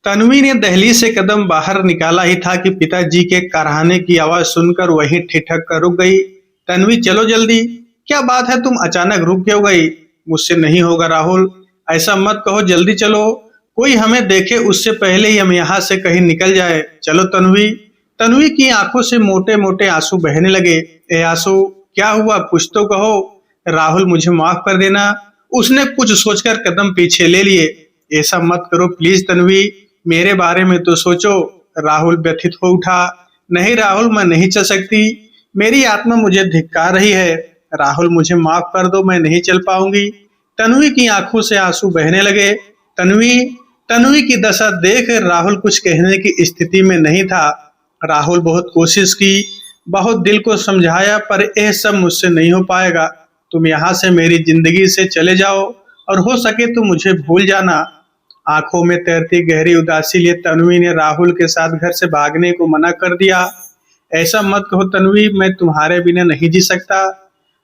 तन्वी ने दहलीज से कदम बाहर निकाला ही था कि पिताजी के कराहने की आवाज सुनकर वहीं ठिठक कर रुक गई। तन्वी, चलो जल्दी। क्या बात है, तुम अचानक रुक क्यों गई? मुझसे नहीं होगा राहुल, ऐसा मत कहो, जल्दी चलो। कोई हमें देखे उससे पहले ही हम यहाँ से कहीं निकल जाए। चलो तन्वी। तन्वी की आंखों से मोटे मोटे आंसू बहने लगे। ए आंसू, क्या हुआ, कुछ तो कहो। राहुल, मुझे माफ कर देना। उसने कुछ सोचकर कदम पीछे ले लिए। ऐसा मत करो प्लीज तन्वी, मेरे बारे में तो सोचो। राहुल व्यथित हो उठा। नहीं राहुल, मैं नहीं चल सकती, मेरी आत्मा मुझे धिक्कार रही है। राहुल, मुझे माफ कर दो, मैं नहीं चल पाऊंगी। तन्वी की आंखों से आंसू बहने लगे। तन्वी तन्वी की दशा देख राहुल कुछ कहने की स्थिति में नहीं था। राहुल बहुत कोशिश की, बहुत दिल को समझाया, पर यह सब मुझसे नहीं हो पाएगा। तुम यहाँ से मेरी जिंदगी से चले जाओ और हो सके तो मुझे भूल जाना। आंखों में तैरती गहरी उदासी लिए तन्वी ने राहुल के साथ घर से भागने को मना कर दिया। ऐसा मत कहो तन्वी, मैं तुम्हारे बिना नहीं जी सकता।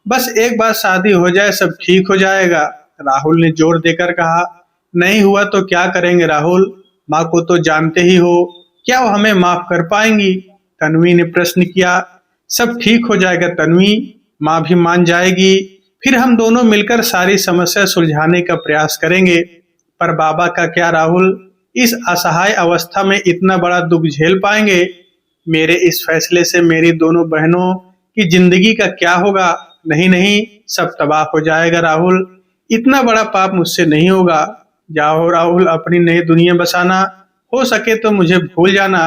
बस एक बार शादी हो जाए, सब ठीक हो जाएगा। राहुल ने जोर देकर कहा। नहीं हुआ तो क्या करेंगे राहुल, माँ को तो जानते ही हो, क्या वो हमें माफ कर पाएंगी? तन्वी ने प्रश्न किया। सब ठीक हो जाएगा तन्वी, माँ भी मान जाएगी, फिर हम दोनों मिलकर सारी समस्या सुलझाने का प्रयास करेंगे। पर बाबा का क्या राहुल, इस असहाय अवस्था में इतना बड़ा दुख झेल पाएंगे? मेरे इस फैसले से मेरी दोनों बहनों की जिंदगी का क्या होगा? नहीं नहीं, सब तबाह हो जाएगा राहुल, इतना बड़ा पाप मुझसे नहीं होगा। जाओ राहुल, अपनी नई दुनिया बसाना, हो सके तो मुझे भूल जाना।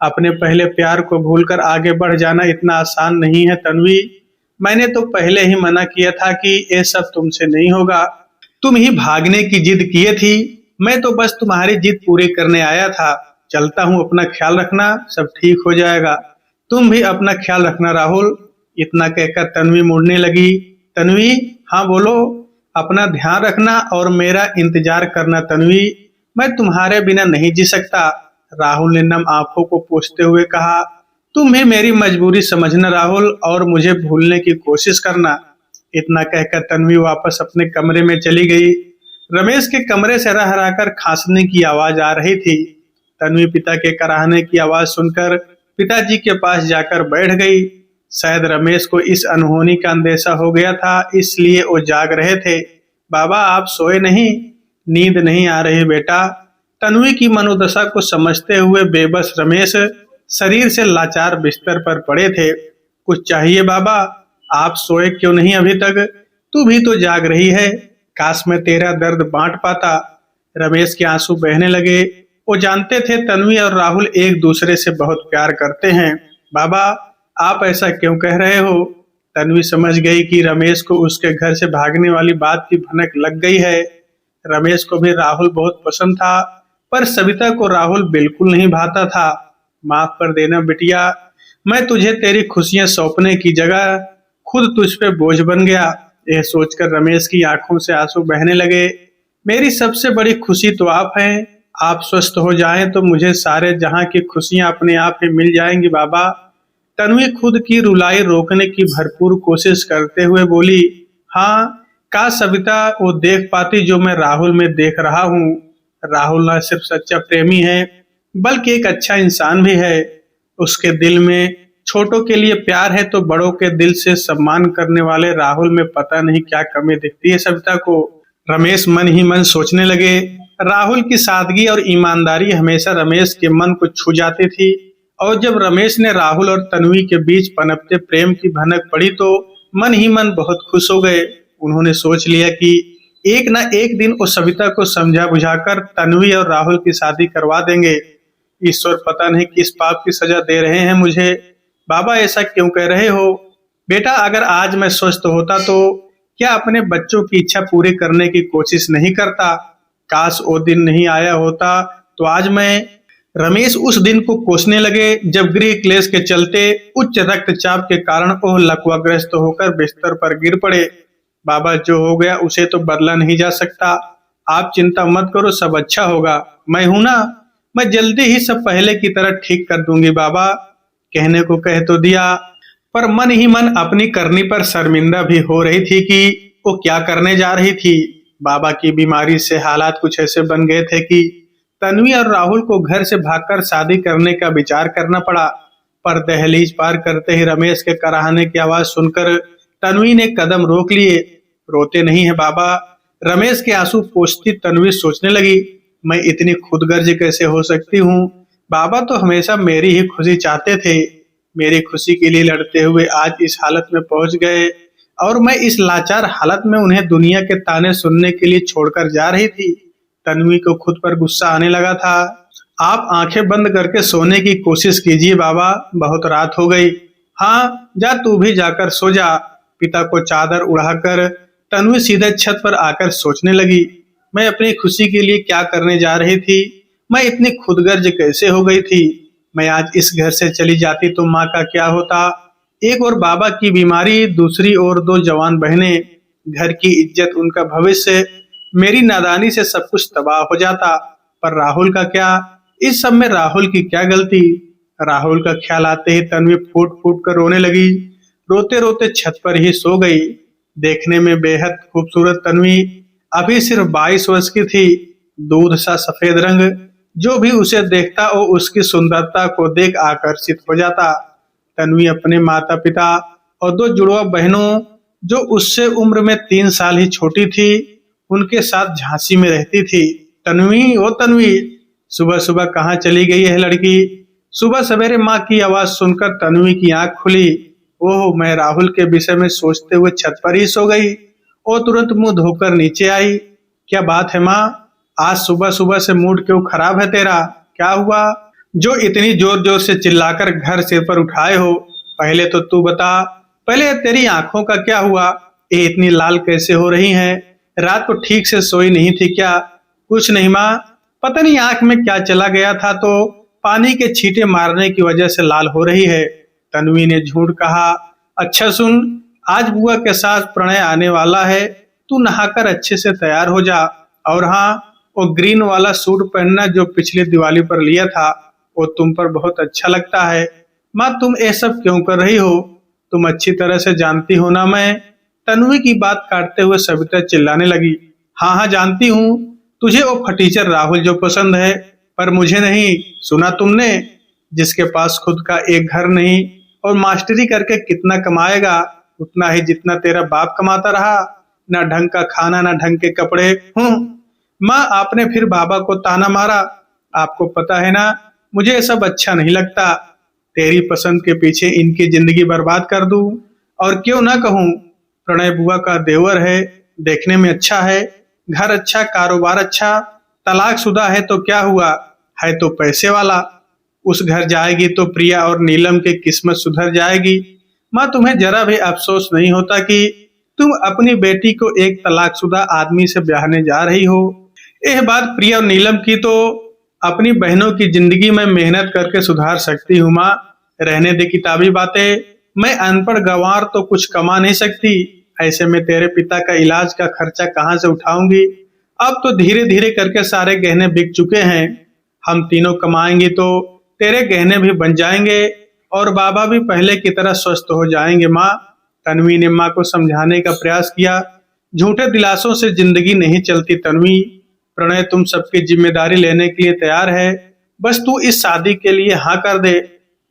अपने पहले प्यार को भूलकर आगे बढ़ जाना इतना आसान नहीं है तन्वी। मैंने तो पहले ही मना किया था कि ये सब तुमसे नहीं होगा। तुम ही भागने की जिद किए थी, मैं तो बस तुम्हारी जिद पूरी करने आया था। चलता हूँ, अपना ख्याल रखना, सब ठीक हो जाएगा। तुम भी अपना ख्याल रखना राहुल। इतना कहकर तन्वी मुड़ने लगी। तन्वी, हाँ बोलो। अपना ध्यान रखना और मेरा इंतजार करना तन्वी, मैं तुम्हारे बिना नहीं जी सकता। राहुल ने नम आंखों को पोंछते हुए कहा। तुम भी मेरी मजबूरी समझना राहुल और मुझे भूलने की कोशिश करना। इतना कहकर तन्वी वापस अपने कमरे में चली गई। रमेश के कमरे से रह रहकर खांसने की आवाज आ रही थी। तन्वी पिता के कराहने की आवाज सुनकर पिताजी के पास जाकर बैठ गई। शायद रमेश को इस अनहोनी का अंदेशा हो गया था, इसलिए वो जाग रहे थे। बाबा, आप सोए नहीं? नींद नहीं आ रही बेटा। तन्वी की मनोदशा को समझते हुए बेबस रमेश शरीर से लाचार बिस्तर पर पड़े थे। कुछ चाहिए बाबा? आप सोए क्यों नहीं अभी तक? तू भी तो जाग रही है, काश मैं तेरा दर्द बांट पाता। रमेश के आंसू बहने लगे। वो जानते थे तन्वी और राहुल एक दूसरे से बहुत प्यार करते हैं। बाबा, आप ऐसा क्यों कह रहे हो? तन्वी समझ गई कि रमेश को उसके घर से भागने वाली बात की भनक लग गई है। रमेश को भी राहुल बहुत पसंद था, पर सविता को राहुल बिल्कुल नहीं भाता था। माफ कर देना बिटिया, मैं तुझे तेरी खुशियां सौंपने की जगह खुद तुझ पे बोझ बन गया। यह सोचकर रमेश की आंखों से आंसू बहने लगे। मेरी सबसे बड़ी खुशी तो आप हैं, आप स्वस्थ हो जाएं तो मुझे सारे जहां की खुशियां अपने आप ही मिल जाएंगी बाबा। तन्वी खुद की रुलाई रोकने की भरपूर कोशिश करते हुए बोली। हाँ, काश सविता वो देख पाती जो मैं राहुल में देख रहा हूँ। राहुल न सिर्फ सच्चा प्रेमी है, बल्कि एक अच्छा इंसान भी है। उसके दिल में छोटों के लिए प्यार है तो बड़ों के दिल से सम्मान करने वाले राहुल में पता नहीं क्या कमी दिखती है सविता को। रमेश मन ही मन सोचने लगे। राहुल की सादगी और ईमानदारी हमेशा रमेश के मन को छू जाती थी, और जब रमेश ने राहुल और तन्वी के बीच पनपते प्रेम की भनक पड़ी तो मन ही मन बहुत खुश हो गए। उन्होंने सोच लिया कि एक ना एक दिन वो सविता को समझा बुझाकर तन्वी और राहुल की शादी करवा देंगे। ईश्वर पता नहीं किस पाप की सजा दे रहे हैं मुझे। बाबा, ऐसा क्यों कह रहे हो? बेटा, अगर आज मैं स्वस्थ होता तो क्या अपने बच्चों की इच्छा पूरी करने की कोशिश नहीं करता? काश वो दिन नहीं आया होता तो आज मैं। रमेश उस दिन को कोसने लगे जब गृह क्लेश के चलते उच्च रक्तचाप के कारण वो लकवाग्रस्त होकर बिस्तर पर गिर पड़े। बाबा, जो हो गया उसे तो बदला नहीं जा सकता, आप चिंता मत करो, सब अच्छा होगा। मैं हूं ना, मैं जल्दी ही सब पहले की तरह ठीक कर दूंगी बाबा। कहने को कह तो दिया, पर मन ही मन अपनी करनी पर शर्मिंदा भी हो रही थी कि वो क्या करने जा रही थी। बाबा की बीमारी से हालात कुछ ऐसे बन गए थे कि तन्वी और राहुल को घर से भागकर शादी करने का विचार करना पड़ा। पर दहलीज पार करते ही रमेश के कराहने की आवाज सुनकर तन्वी ने कदम रोक लिए। रोते नहीं है बाबा। रमेश के आंसू पोंछती तन्वी सोचने लगी, मैं इतनी खुदगर्ज कैसे हो सकती हूँ। बाबा तो हमेशा मेरी ही खुशी चाहते थे। मेरी खुशी के लिए लड़ते हुए आज इस हालत में पहुंच गए और मैं इस लाचार हालत में उन्हें दुनिया के ताने सुनने के लिए छोड़कर जा रही थी। तन्वी को खुद पर गुस्सा आने लगा था। आप आंखें बंद करके सोने की कोशिश कीजिए बाबा, बहुत रात हो गई। हाँ, जा तू भी जाकर सो जा। पिता को चादर उड़ाकर तन्वी सीधे छत पर आकर सोचने लगी, मैं अपनी खुशी के लिए क्या करने जा रही थी। मैं इतनी खुदगर्ज कैसे हो गई थी। मैं आज इस घर से चली जाती तो माँ का क्या होता। एक और बाबा की बीमारी, दूसरी ओर दो जवान बहनें, घर की इज्जत, उनका भविष्य। मेरी नादानी से सब कुछ तबाह हो जाता। पर राहुल का क्या, इस सब में राहुल की क्या गलती। राहुल का ख्याल आते ही तन्वी फूट फूट कर रोने लगी। रोते रोते छत पर ही सो गई। देखने में बेहद खूबसूरत तन्वी अभी सिर्फ 22 वर्ष की थी। दूध सा सफेद रंग, जो भी उसे देखता वो उसकी सुंदरता को देख आकर्षित हो जाता। तन्वी अपने माता पिता और दो जुड़वा बहनों, जो उससे उम्र में 3 साल ही छोटी थी, उनके साथ झांसी में रहती थी। तन्वी, ओ तन्वी, सुबह सुबह कहाँ चली गई है लड़की। सुबह सवेरे माँ की आवाज सुनकर तन्वी की आंख खुली। ओह, मैं राहुल के विषय में सोचते हुए छत पर ही सो गई और तुरंत मुंह धोकर नीचे आई। क्या बात है माँ, आज सुबह सुबह से मूड क्यों खराब है तेरा। क्या हुआ जो इतनी जोर जोर से चिल्लाकर घर सिर पर उठाए हो। पहले तो तू बता, पहले तेरी आंखों का क्या हुआ। ये इतनी लाल कैसे हो रही हैं। रात को ठीक से सोई नहीं थी क्या। कुछ नहीं माँ, पता नहीं आंख में क्या चला गया था तो पानी के छींटे मारने की वजह से लाल हो रही है। तन्वी ने झूठ कहा। अच्छा सुन, आज बुआ के साथ प्रणय आने वाला है, तू नहाकर अच्छे से तैयार हो जा। और हाँ, वो ग्रीन वाला सूट पहनना जो पिछली दिवाली पर लिया था, वो तुम पर बहुत अच्छा लगता है। माँ, तुम ये सब क्यों कर रही हो। तुम अच्छी तरह से जानती हो ना। मैं, तन्वी की बात काटते हुए सविता चिल्लाने लगी। हाँ हाँ जानती हूँ, तुझे वो फटीचर राहुल जो पसंद है, पर मुझे नहीं। सुना तुमने, जिसके पास खुद का एक घर नहीं और मास्टरी करके कितना कमाएगा, उतना ही जितना तेरा बाप कमाता रहा। ना ढंग का खाना, ना ढंग के कपड़े। माँ, आपने फिर बाबा को ताना मारा। आपको पता है ना, मुझे ये सब अच्छा नहीं लगता। तेरी पसंद के पीछे इनकी जिंदगी बर्बाद कर दूं, और क्यों ना कहूं, प्रणय बुआ का देवर है, देखने में अच्छा है, घर अच्छा, कारोबार अच्छा, तलाकशुदा है तो क्या हुआ, है तो पैसे वाला। उस घर जाएगी तो प्रिया और नीलम की किस्मत सुधर जाएगी। माँ, तुम्हें जरा भी अफसोस नहीं होता कि तुम अपनी बेटी को एक तलाकशुदा आदमी से ब्याहने जा रही हो। यह बात प्रिया और नीलम की तो अपनी बहनों की जिंदगी में मेहनत करके सुधार सकती हूँ माँ। रहने दे किताबी बातें। मैं अनपढ़ गंवार तो कुछ कमा नहीं सकती। ऐसे में तेरे पिता का इलाज का खर्चा कहाँ से उठाऊंगी। अब तो धीरे धीरे करके सारे गहने बिक चुके हैं। हम तीनों कमाएंगे तो तेरे गहने भी बन जाएंगे और बाबा भी पहले की तरह स्वस्थ हो जाएंगे। माँ, तन्वी ने माँ को समझाने का प्रयास किया। झूठे दिलासों से जिंदगी नहीं चलती तन्वी। प्रणय तुम सबकी जिम्मेदारी लेने के लिए तैयार है, बस तू इस शादी के लिए हाँ कर दे।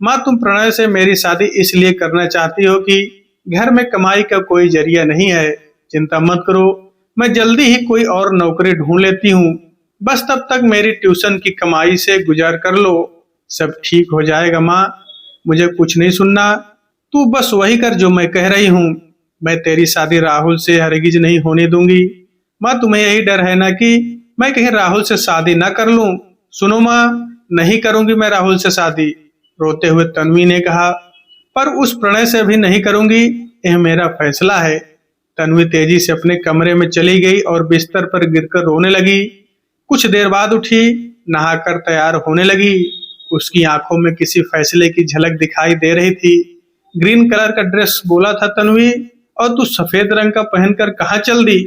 माँ, तुम प्रणय से मेरी शादी इसलिए करना चाहती हो कि घर में कमाई का कोई जरिया नहीं है। चिंता मत करो, मैं जल्दी ही कोई और नौकरी ढूंढ लेती हूँ। बस तब तक मेरी ट्यूशन की कमाई से गुजार कर लो, सब ठीक हो जाएगा। माँ, मुझे कुछ नहीं सुनना, तू बस वही कर जो मैं कह रही हूँ। मैं तेरी शादी राहुल से हरगिज नहीं होने दूंगी। माँ, तुम्हें यही डर है ना कि मैं कहीं राहुल से शादी ना कर लूं। सुनो माँ, नहीं करूंगी मैं राहुल से शादी, रोते हुए तन्वी ने कहा। पर उस प्रणय से भी नहीं करूंगी, यह मेरा फैसला है। तन्वी तेजी से अपने कमरे में चली गई और बिस्तर पर गिरकर रोने लगी। कुछ देर बाद उठी, नहाकर तैयार होने लगी। उसकी आंखों में किसी फैसले की झलक दिखाई दे रही थी। ग्रीन कलर का ड्रेस बोला था तन्वी, और तू सफेद रंग का पहनकर कहाँ चल दी।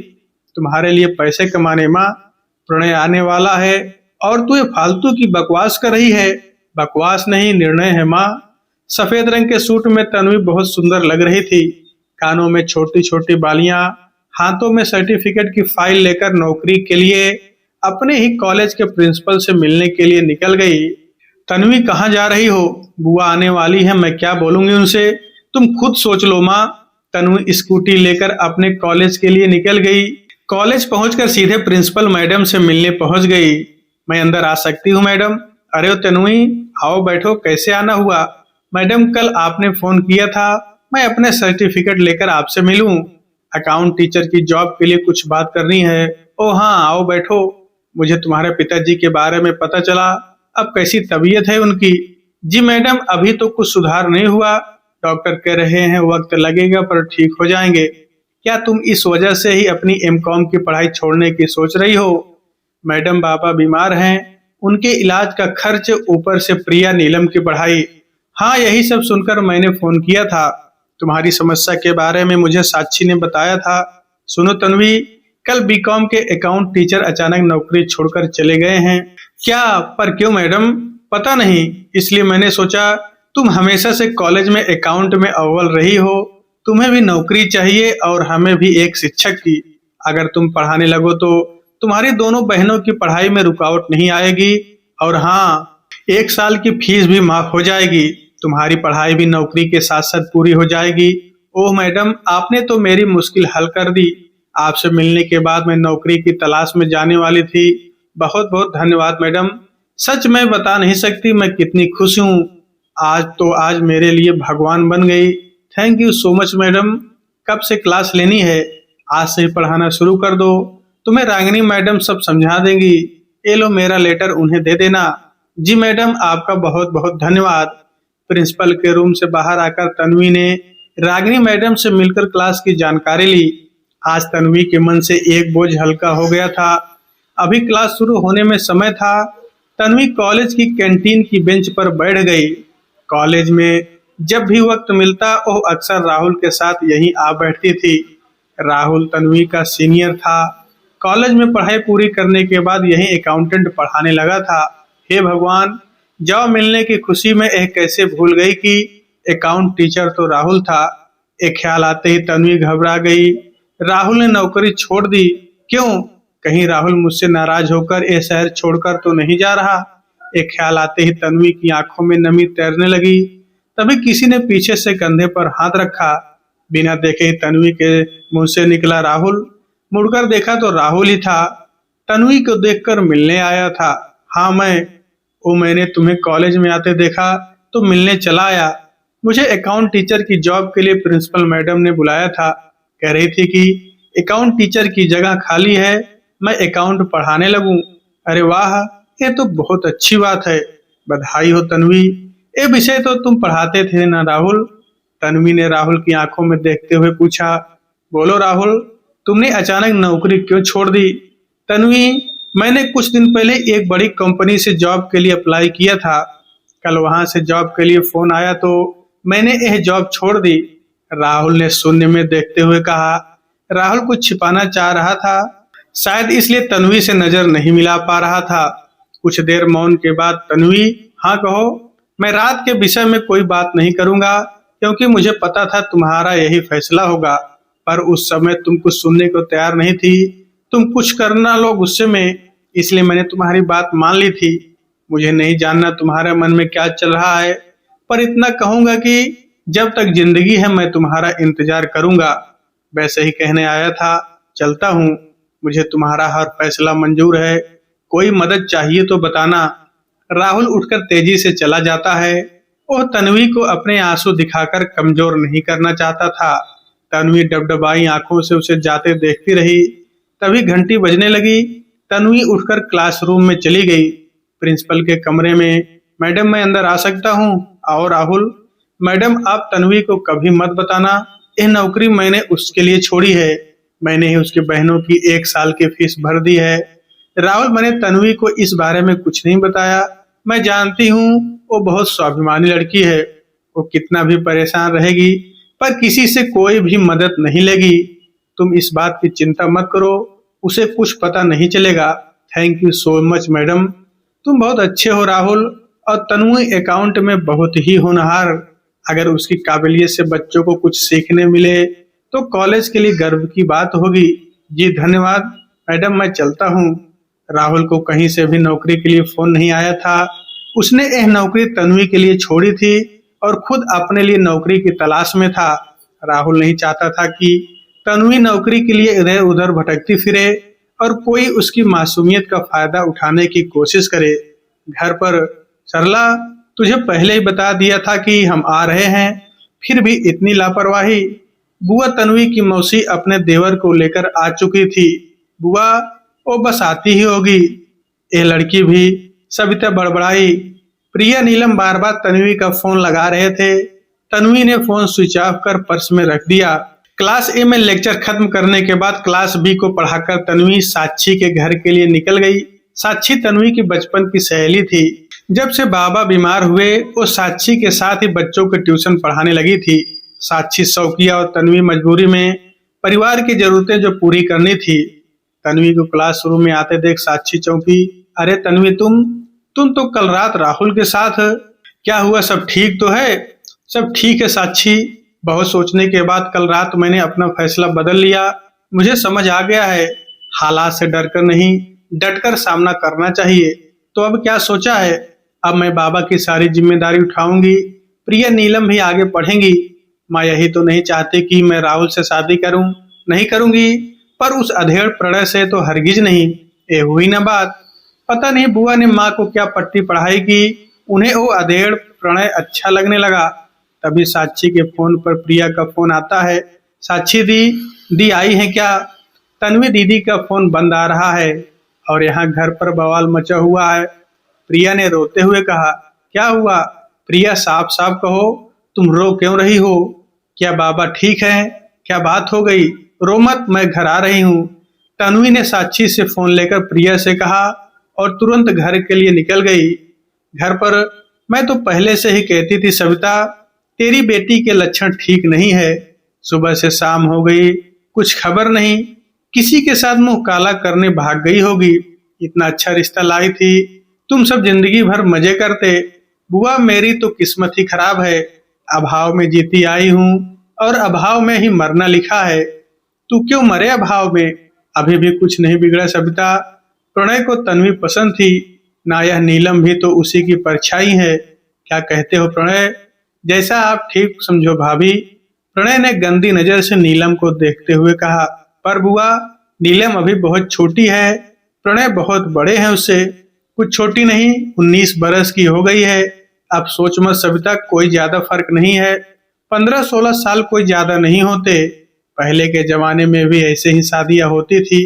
तुम्हारे लिए पैसे कमाने माँ। प्रणय आने वाला है और तू ये फालतू की बकवास कर रही है। बकवास नहीं, निर्णय है माँ। सफेद रंग के सूट में तन्वी बहुत सुंदर लग रही थी। कानों में छोटी छोटी बालियां, हाथों में सर्टिफिकेट की फाइल लेकर नौकरी के लिए अपने ही कॉलेज के प्रिंसिपल से मिलने के लिए निकल गई। तन्वी, कहाँ जा रही हो? बुआ आने वाली है, मैं क्या बोलूंगी उनसे? तुम खुद सोच लो माँ। तन्वी स्कूटी लेकर अपने कॉलेज के लिए निकल गई। कॉलेज पहुंचकर सीधे प्रिंसिपल मैडम से मिलने पहुंच गई। मैं अंदर आ सकती हूँ मैडम? अरे ओ तन्वी, आओ बैठो, कैसे आना हुआ? मैडम, कल आपने फोन किया था, मैं अपने सर्टिफिकेट लेकर आपसे मिलूं। अकाउंट टीचर की जॉब के लिए कुछ बात करनी है। ओ हाँ, आओ बैठो। मुझे तुम्हारे पिताजी के बारे में पता चला, अब कैसी तबीयत है उनकी? जी मैडम, अभी तो कुछ सुधार नहीं हुआ, डॉक्टर कह रहे हैं वक्त लगेगा पर ठीक हो जाएंगे। क्या तुम इस वजह से ही अपनी एमकॉम की पढ़ाई छोड़ने की सोच रही हो? मैडम, बाबा बीमार हैं, उनके इलाज का खर्च, ऊपर से प्रिया नीलम की पढ़ाई। हाँ, यही सब सुनकर मैंने फोन किया था। तुम्हारी समस्या के बारे में मुझे साक्षी ने बताया था। सुनो तन्वी, कल बीकॉम के अकाउंट टीचर अचानक नौकरी छोड़कर चले गए हैं। क्या? पर क्यों मैडम? पता नहीं, इसलिए मैंने सोचा तुम हमेशा से कॉलेज में अकाउंट में अव्वल रही हो, तुम्हें भी नौकरी चाहिए और हमें भी एक शिक्षक की। अगर तुम पढ़ाने लगो तो तुम्हारी दोनों बहनों की पढ़ाई में रुकावट नहीं आएगी, और हाँ, 1 साल की फीस भी माफ हो जाएगी। तुम्हारी पढ़ाई भी नौकरी के साथ साथ पूरी हो जाएगी। ओह मैडम, आपने तो मेरी मुश्किल हल कर दी। आपसे मिलने के बाद मैं नौकरी की तलाश में जाने वाली थी। बहुत बहुत धन्यवाद मैडम। सच मैं बता नहीं सकती मैं कितनी खुश हूँ। आज तो आज मेरे लिए भगवान बन गई। Thank you so much madam. कब से क्लास लेनी है? आज से ही पढ़ाना शुरू कर दो, तुम्हें रागिनी मैडम सब समझा देंगी। ये लो मेरा लेटर, उन्हें दे देना। जी मैडम, आपका बहुत बहुत धन्यवाद। प्रिंसिपल के रूम से बाहर आकर तन्वी ने रागिनी मैडम से मिलकर क्लास की जानकारी ली। आज तन्वी के मन से एक बोझ हल्का हो गया था। अभी क्लास शुरू होने में समय था। तन्वी कॉलेज की कैंटीन की बेंच पर बैठ गई। कॉलेज में जब भी वक्त मिलता वो अक्सर राहुल के साथ यहीं आ बैठती थी। राहुल तन्वी का सीनियर था। कॉलेज में पढ़ाई पूरी करने के बाद यहीं अकाउंटेंट पढ़ाने लगा था। हे भगवान, जॉब मिलने की खुशी में यह कैसे भूल गई कि अकाउंट टीचर तो राहुल था। एक ख्याल आते ही तन्वी घबरा गई। राहुल ने नौकरी छोड़ दी। क्यों? कहीं राहुल मुझसे नाराज होकर ये शहर छोड़कर तो नहीं जा रहा? एक ख्याल आते ही तन्वी की आंखों में नमी तैरने लगी। तभी किसी ने पीछे से कंधे पर हाथ रखा। बिना देखे ही तन्वी के मुंह से निकला राहुल। मुड़कर देखा तो राहुल ही था। तन्वी को देखकर मिलने आया था। हाँ मैं। ओ, मैंने तुम्हें कॉलेज में आते देखा तो मिलने चला आया। मुझे अकाउंट टीचर की जॉब के लिए प्रिंसिपल मैडम ने बुलाया था। कह रही थी कि अकाउंट टीचर की जगह खाली है, मैं अकाउंट पढ़ाने लगूं। अरे वाह, ये तो बहुत अच्छी बात है। बधाई हो तन्वी। ये विषय तो तुम पढ़ाते थे ना राहुल? तन्वी ने राहुल की आंखों में देखते हुए पूछा। बोलो राहुल, तुमने अचानक नौकरी क्यों छोड़ दी? तन्वी, मैंने कुछ दिन पहले एक बड़ी कंपनी से जॉब के लिए अप्लाई किया था। कल वहां से जॉब के लिए फोन आया तो मैंने यह जॉब छोड़ दी। राहुल ने शून्य में देखते हुए कहा। राहुल कुछ छिपाना चाह रहा था, शायद इसलिए तन्वी से नजर नहीं मिला पा रहा था। कुछ देर मौन के बाद तन्वी, हाँ कहो। मैं रात के विषय में कोई बात नहीं करूंगा, क्योंकि मुझे पता था तुम्हारा यही फैसला होगा। पर उस समय तुम कुछ सुनने को तैयार नहीं थी। तुम कुछ करना लो गुस्से में, इसलिए मैंने तुम्हारी बात मान ली थी। मुझे नहीं जानना तुम्हारे मन में क्या चल रहा है, पर इतना कहूंगा कि जब तक जिंदगी है मैं तुम्हारा इंतजार करूंगा। वैसे ही कहने आया था, चलता हूँ। मुझे तुम्हारा हर फैसला मंजूर है। कोई मदद चाहिए तो बताना। राहुल उठकर तेजी से चला जाता है। वह तन्वी को अपने आंसू दिखाकर कमजोर नहीं करना चाहता था। तन्वी डबडबाई आंखों से उसे जाते देखती रही। तभी घंटी बजने लगी। तन्वी उठकर क्लासरूम में चली गई। प्रिंसिपल के कमरे में, मैडम मैं अंदर आ सकता हूँ? आओ राहुल। मैडम, आप तन्वी को कभी मत बताना, यह नौकरी मैंने उसके लिए छोड़ी है। मैंने ही उसके बहनों की 1 साल की फीस भर दी है। राहुल, मैंने तन्वी को इस बारे में कुछ नहीं बताया। मैं जानती हूँ वो बहुत स्वाभिमानी लड़की है। वो कितना भी परेशान रहेगी पर किसी से कोई भी मदद नहीं लेगी। तुम इस बात की चिंता मत करो, उसे कुछ पता नहीं चलेगा। Thank you so much madam. तुम बहुत अच्छे हो राहुल, और तन्वी अकाउंट में बहुत ही होनहार। अगर उसकी काबिलियत से बच्चों को कुछ सीखने मिले तो कॉलेज के लिए गर्व की बात होगी। जी धन्यवाद मैडम, मैं चलता हूँ। राहुल को कहीं से भी नौकरी के लिए फोन नहीं आया था। उसने यह नौकरी तन्वी के लिए छोड़ी थी और खुद अपने लिए नौकरी की तलाश में था। राहुल नहीं चाहता था कि तन्वी नौकरी के लिए इधर उधर भटकती फिरे और कोई उसकी मासूमियत का फायदा उठाने की कोशिश करे। घर पर, सरला, तुझे पहले ही बता दिया था कि हम आ रहे हैं, फिर भी इतनी लापरवाही। बुआ तन्वी की मौसी अपने देवर को लेकर आ चुकी थी। बुआ, वो बस आती ही होगी। ये लड़की भी, सविता बड़बड़ाई। प्रिया नीलम बार बार तन्वी का फोन लगा रहे थे। तन्वी ने फोन स्विच ऑफ कर पर्स में रख दिया। क्लास ए में लेक्चर खत्म करने के बाद क्लास बी को पढ़ाकर तन्वी साक्षी के घर के लिए निकल गई। साक्षी तन्वी की बचपन की सहेली थी। जब से बाबा बीमार हुए वो साक्षी के साथ ही बच्चों को ट्यूशन पढ़ाने लगी थी। साक्षी शौकिया और तन्वी मजबूरी में परिवार की जरूरतें जो पूरी करनी थी। तन्वी को क्लासरूम में आते देख साक्षी चौंकी। अरे तन्वी, तुम तो कल रात राहुल के साथ, क्या हुआ, सब ठीक तो है? सब ठीक है साक्षी। बहुत सोचने के बाद कल रात मैंने अपना फैसला बदल लिया। मुझे समझ आ गया है, हालात से डरकर नहीं, डटकर सामना करना चाहिए। तो अब क्या सोचा है? अब मैं बाबा की सारी जिम्मेदारी उठाऊंगी। प्रिया नीलम भी आगे पढ़ेंगी। माँ यही तो नहीं चाहती कि मैं राहुल से शादी करूं। नहीं करूंगी, पर उस अधेड़ प्रणय से तो हरगिज नहीं। ये हुई ना बात। पता नहीं बुआ ने माँ को क्या पट्टी पढ़ाई कि उन्हें वो अधेड़ प्रणय अच्छा लगने लगा। तभी साक्षी के फोन पर प्रिया का फोन आता है। साक्षी दी आई है क्या? तन्वी दीदी का फोन बंद आ रहा है और यहाँ घर पर बवाल मचा हुआ है। प्रिया ने रोते हुए कहा। क्या हुआ? प्रिया, साफ साफ कहो, तुम रो क्यों रही हो? क्या बाबा ठीक है? क्या बात हो गई? रो मत, मैं घर आ रही हूँ। तन्वी ने साक्षी से फोन लेकर प्रिया से कहा और तुरंत घर के लिए निकल गई। घर पर, मैं तो पहले से ही कहती थी सविता, तेरी बेटी के लक्षण ठीक नहीं है। सुबह से शाम हो गई, कुछ खबर नहीं। किसी के साथ मुंह काला करने भाग गई होगी। इतना अच्छा रिश्ता लाई थी, तुम सब जिंदगी भर मजे करते। बुआ, मेरी तो किस्मत ही खराब है। अभाव में जीती आई हूँ और अभाव में ही मरना लिखा है। तू क्यों मरे अभाव में? अभी भी कुछ नहीं बिगड़ा सविता। प्रणय को तन्वी पसंद थी ना, यह नीलम भी तो उसी की परछाई है। क्या कहते हो प्रणय? जैसा आप ठीक समझो भाभी। प्रणय ने गंदी नजर से नीलम को देखते हुए कहा। पर बुआ, नीलम अभी बहुत छोटी है। प्रणय बहुत बड़े हैं उससे। कुछ छोटी नहीं, 19 बरस की हो गई है। अब सोच मत सविता, कोई ज्यादा फर्क नहीं है। 15-16 साल कोई ज्यादा नहीं होते। पहले के जमाने में भी ऐसे ही शादियां होती थी।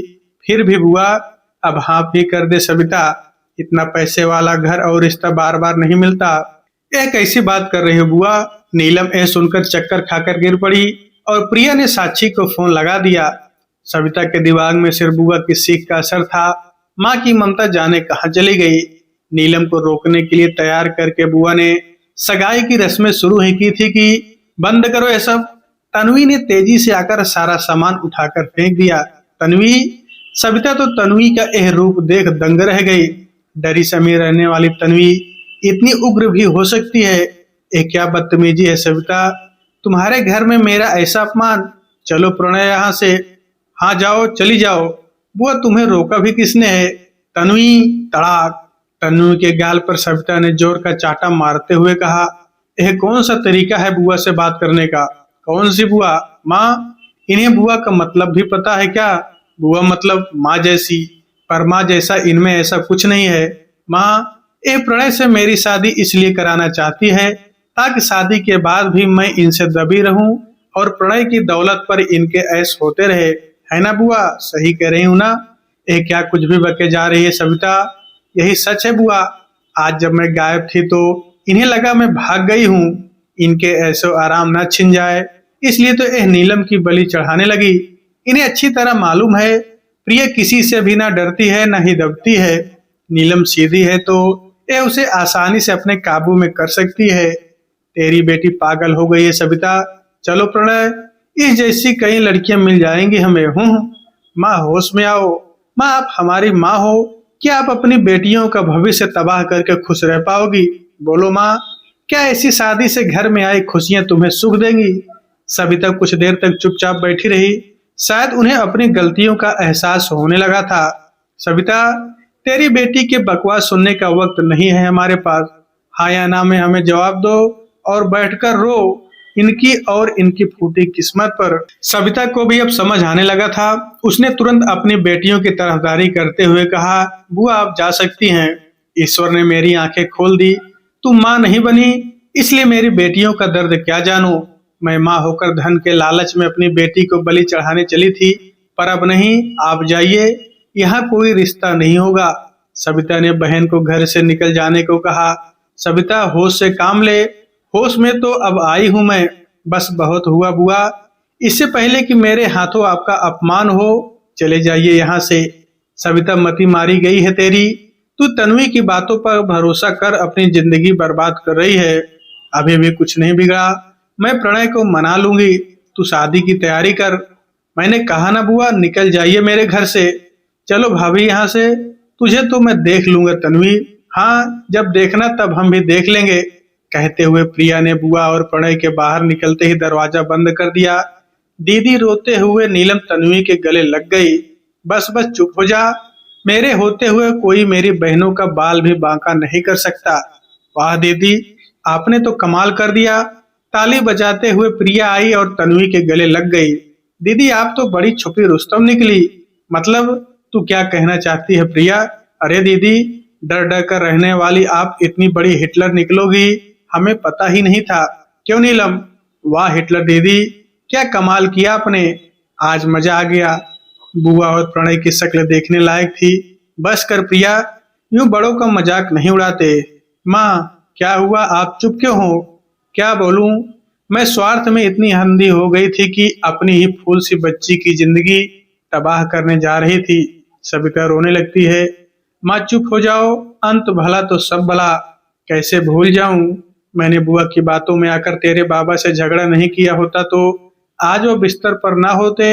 फिर भी बुआ, अब हाँ भी कर दे सविता। इतना पैसे वाला घर और रिश्ता बार बार नहीं मिलता। यह कैसी बात कर रही हो बुआ? नीलम यह सुनकर चक्कर खाकर गिर पड़ी और प्रिया ने साक्षी को फोन लगा दिया। सविता के दिमाग में सिर्फ बुआ की सीख का असर था। माँ की ममता जाने कहाँ चली गई। नीलम को रोकने के लिए तैयार करके बुआ ने सगाई की रस्में शुरू ही की थी कि बंद करो ये सब। तन्वी ने तेजी से आकर सारा सामान उठाकर फेंक दिया। तन्वी, सविता तो तन्वी का यह रूप देख दंग रह गई। डरी समी रहने वाली तन्वी इतनी उग्र भी हो सकती है? ये क्या बदतमीजी है सविता, तुम्हारे घर में मेरा ऐसा अपमान। चलो प्रणय यहाँ से। हाँ जाओ, चली जाओ। बुआ, तुम्हें रोका भी किसने है? तन्वी, तड़ाक। तन्वी के गाल पर सविता ने जोर का चाटा मारते हुए कहा। यह कौन सा तरीका है बुआ से बात करने का? कौन सी बुआ? माँ, इन्हें बुआ का मतलब भी पता है क्या? बुआ मतलब माँ जैसी, पर माँ जैसा इनमें ऐसा कुछ नहीं है। माँ, ये प्रणय से मेरी शादी इसलिए कराना चाहती है ताकि शादी के बाद भी मैं इनसे दबी रहूं और प्रणय की दौलत पर इनके ऐश होते रहे। है ना बुआ? सही कह रही हूं ना? ये क्या कुछ भी बके जा रही है सविता? यही सच है बुआ। आज जब मैं गायब थी तो इन्हें लगा मैं भाग गई हूँ, इनके ऐसो आराम न छिन जाए, इसलिए तो यह नीलम की बलि चढ़ाने लगी। इन्हें अच्छी तरह मालूम है प्रिया किसी से भी ना डरती है ना ही दबती है। नीलम सीधी है तो यह उसे आसानी से अपने काबू में कर सकती है। तेरी बेटी पागल हो गई है सविता। चलो प्रणय, इस जैसी कई लड़कियां मिल जाएंगी हमें। माँ, होश में आओ। माँ, आप हमारी माँ हो। क्या आप अपनी बेटियों का भविष्य तबाह करके खुश रह पाओगी? बोलो माँ, क्या ऐसी शादी से घर में आई खुशियां तुम्हें सुख देंगी? सविता कुछ देर तक चुपचाप बैठी रही। शायद उन्हें अपनी गलतियों का एहसास होने लगा था। सविता, तेरी बेटी के बकवास सुनने का वक्त नहीं है हमारे पास। हाँ या ना में हमें जवाब दो और बैठकर रो इनकी और इनकी फूटी किस्मत पर। सविता को भी अब समझ आने लगा था। उसने तुरंत अपनी बेटियों की तरफदारी करते हुए कहा, बुआ आप जा सकती हैं। ईश्वर ने मेरी आंखें खोल दी। तुम माँ नहीं बनी, इसलिए मेरी बेटियों का दर्द क्या जानूं। मैं माँ होकर धन के लालच में अपनी बेटी को बलि चढ़ाने चली थी, पर अब नहीं। आप जाइए, यहाँ कोई रिश्ता नहीं होगा। सविता ने बहन को घर से निकल जाने को कहा। सविता होश से काम ले। होश में तो अब आई हूं मैं। बस बहुत हुआ बुआ, इससे पहले कि मेरे हाथों आपका अपमान हो, चले जाइए यहाँ से। सविता मती मारी गई है तेरी। तू तन्वी की बातों पर भरोसा कर अपनी जिंदगी बर्बाद कर रही है। अभी भी कुछ नहीं बिगड़ा। मैं प्रणय को मना लूंगी। तू शादी की तैयारी कर। मैंने कहा ना बुआ, निकल जाइए मेरे घर से। चलो भाभी यहाँ से। तुझे तो मैं देख लूंगा तन्वी। हाँ, जब देखना तब हम भी देख लेंगे। कहते हुए प्रिया ने बुआ और प्रणय के बाहर निकलते ही दरवाजा बंद कर दिया। दीदी रोते हुए नीलम तन्वी के गले लग गई। बस बस चुप हो जा। मेरे होते हुए कोई मेरी बहनों का बाल भी बांका नहीं कर सकता। वाह दीदी, आपने तो कमाल कर दिया। ताली बजाते हुए प्रिया आई और तन्वी के गले लग गई। दीदी आप तो बड़ी छुपी रुस्तम निकली। मतलब तू क्या कहना चाहती है प्रिया? अरे दीदी, डर डर कर रहने वाली आप इतनी बड़ी हिटलर निकलोगी, हमें पता ही नहीं था। क्यों नीलम? वाह हिटलर दीदी, क्या कमाल किया आपने। आज मजा आ गया। बुआ और प्रणय की शक्ल देखने लायक थी। बस कर प्रिया, यूं बड़ों का मजाक नहीं उड़ाते। माँ क्या हुआ, आप चुप क्यों हो? क्या बोलूं? मैं स्वार्थ में इतनी अंधी हो गई थी कि अपनी ही फूल सी बच्ची की जिंदगी तबाह करने जा रही थी। सविता रोने लगती है। माँ चुप हो जाओ, अंत भला तो सब भला। कैसे भूल जाऊं? मैंने बुआ की बातों में आकर तेरे बाबा से झगड़ा नहीं किया होता तो आज वो बिस्तर पर ना होते।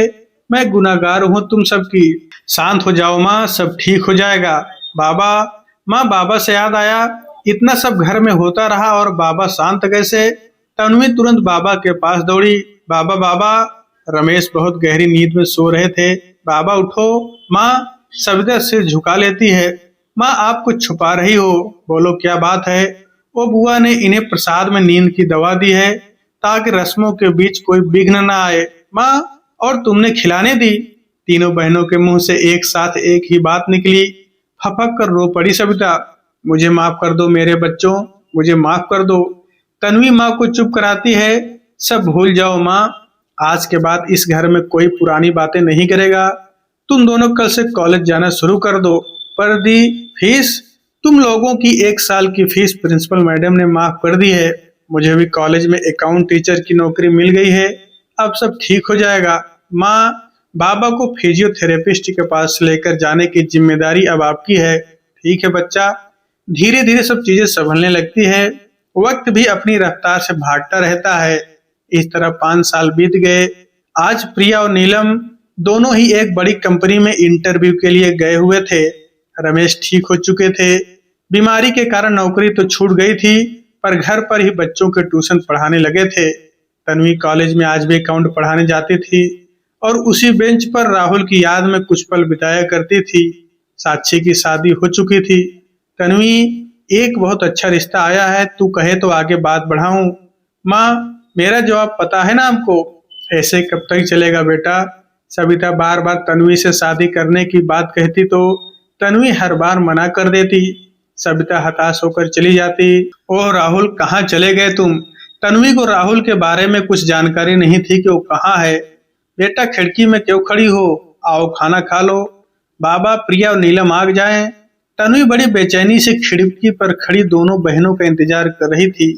मैं गुनाहगार हूँ तुम सबकी। शांत हो जाओ माँ, सब ठीक हो जाएगा। बाबा, माँ बाबा से याद आया, इतना सब घर में होता रहा और बाबा शांत कैसे? तन्वी तुरंत बाबा के पास दौड़ी। बाबा बाबा। रमेश बहुत गहरी नींद में सो रहे थे। बाबा उठो। माँ सविता सिर झुका लेती है। माँ आप कुछ छुपा रही हो, बोलो क्या बात है? वो बुआ ने इन्हें प्रसाद में नींद की दवा दी है ताकि रस्मों के बीच कोई विघ्न ना आए। माँ, और तुमने खिलाने दी? तीनों बहनों के मुंह से एक साथ एक ही बात निकली। फपक कर रो पड़ी सविता। मुझे माफ कर दो मेरे बच्चों, मुझे माफ कर दो। तन्वी माँ को चुप कराती है। सब भूल जाओ माँ, आज के बाद इस घर में कोई पुरानी बातें नहीं करेगा। तुम दोनों कल से कॉलेज जाना शुरू कर दो। पर दी फीस? तुम लोगों की 1 साल की फीस प्रिंसिपल मैडम ने माफ कर दी है। मुझे भी कॉलेज में अकाउंट टीचर की नौकरी मिल गई है। अब सब ठीक हो जाएगा। माँ, बाबा को फिजियोथेरेपिस्ट के पास लेकर जाने की जिम्मेदारी अब आपकी है। ठीक है बच्चा। धीरे धीरे सब चीजें संभलने लगती है। वक्त भी अपनी रफ्तार से भागता रहता है। इस तरह 5 साल बीत गए। आज प्रिया और नीलम दोनों ही एक बड़ी कंपनी में इंटरव्यू के लिए गए हुए थे। रमेश ठीक हो चुके थे। बीमारी के कारण नौकरी तो छूट गई थी, पर घर पर ही बच्चों के ट्यूशन पढ़ाने लगे थे। तन्वी कॉलेज में आज भी अकाउंट पढ़ाने जाती थी और उसी बेंच पर राहुल की याद में कुछ पल बिताया करती थी। साक्षी की शादी हो चुकी थी। तन्वी, एक बहुत अच्छा रिश्ता आया है, तू कहे तो आगे बात बढ़ाऊं। माँ, मेरा जवाब पता है ना आपको। ऐसे कब तक चलेगा बेटा? सविता बार बार तन्वी से शादी करने की बात कहती तो तन्वी हर बार मना कर देती। सविता हताश होकर चली जाती। ओह राहुल, कहाँ चले गए तुम? तन्वी को राहुल के बारे में कुछ जानकारी नहीं थी कि वो कहाँ है। बेटा खिड़की में क्यों खड़ी हो? आओ खाना खा लो। बाबा, प्रिया और नीलम आग जाएं। तन्वी बड़ी बेचैनी से खिड़की पर खड़ी दोनों बहनों का इंतजार कर रही थी।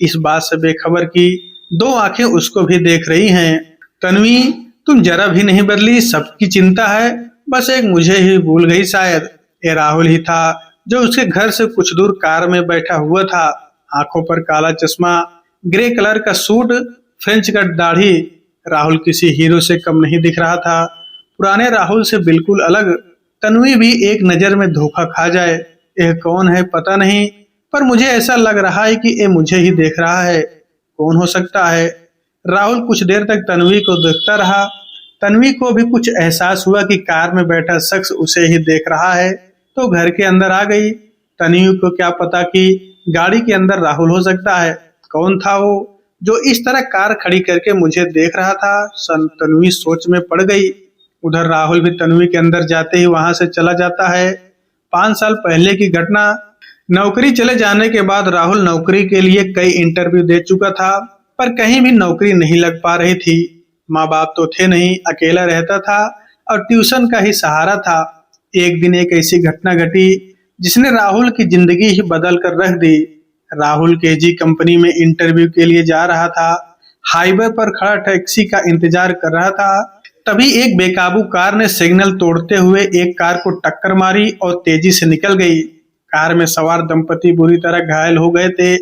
इस बात से बेखबर की 2 आंखें उसको भी देख रही हैं। तन्वी, तुम जरा भी नहीं बदली, सबकी चिंता है। बस एक मुझे ही भूल गई शायद। ये राहुल ही था जो उसके घर से कुछ दूर कार में बैठा हुआ था। आंखों पर काला चश्मा, ग्रे कलर का सूट, फ्रेंच कट दाढ़ी। राहुल किसी हीरो से कम नहीं दिख रहा था, पुराने राहुल से बिल्कुल अलग। तन्वी भी एक नजर में धोखा खा जाए। यह कौन है पता नहीं, पर मुझे ऐसा लग रहा है कि ये मुझे ही देख रहा है। कौन हो सकता है? राहुल कुछ देर तक तन्वी को देखता रहा। तन्वी को भी कुछ एहसास हुआ कि कार में बैठा शख्स उसे ही देख रहा है। तो घर के अंदर आ गई। तन्वी को क्या पता कि गाड़ी के अंदर राहुल हो सकता है। कौन था वो जो इस तरह कार खड़ी करके मुझे देख रहा था? तन्वी सोच में पड़ गई। उधर राहुल भी तन्वी के अंदर जाते ही वहां से चला जाता है। 5 साल पहले की घटना। नौकरी चले जाने के बाद राहुल नौकरी के लिए कई इंटरव्यू दे चुका था, पर कहीं भी नौकरी नहीं लग पा रही थी। माँ बाप तो थे नहीं, अकेला रहता था और ट्यूशन का ही सहारा था। एक दिन एक ऐसी घटना घटी जिसने राहुल की जिंदगी ही बदल कर रख दी। राहुल केजी कंपनी में इंटरव्यू के लिए जा रहा था। हाईवे पर खड़ा टैक्सी का इंतजार कर रहा था। तभी एक बेकाबू कार ने सिग्नल तोड़ते हुए एक कार को टक्कर मारी और तेजी से निकल गई। कार में सवार दंपति बुरी तरह घायल हो गए थे।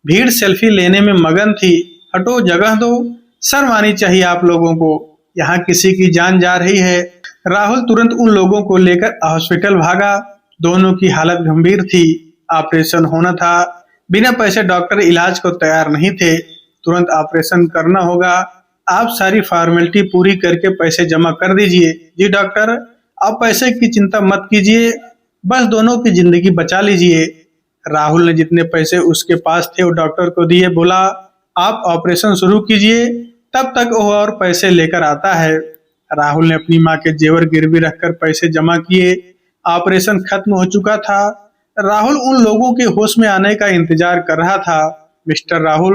भीड़ सेल्फी लेने में मगन थी। हटो, जगह दो, शर्म आनी चाहिए आप लोगों को, यहाँ किसी की जान जा रही है। राहुल तुरंत उन लोगों को लेकर हॉस्पिटल भागा। दोनों की हालत गंभीर थी, ऑपरेशन होना था। बिना पैसे डॉक्टर इलाज को तैयार नहीं थे। तुरंत ऑपरेशन करना होगा, आप सारी फॉर्मेलिटी पूरी करके पैसे जमा कर दीजिए। जी डॉक्टर, आप पैसे की चिंता मत कीजिए, बस दोनों की जिंदगी बचा लीजिए। राहुल ने जितने पैसे उसके पास थे वो डॉक्टर को दिए। बोला, आप ऑपरेशन शुरू कीजिए, तब तक वो और पैसे लेकर आता है। राहुल ने अपनी माँ के जेवर गिरवी रखकर पैसे जमा किए। ऑपरेशन खत्म हो चुका था। राहुल उन लोगों के होश में आने का इंतजार कर रहा था। मिस्टर राहुल,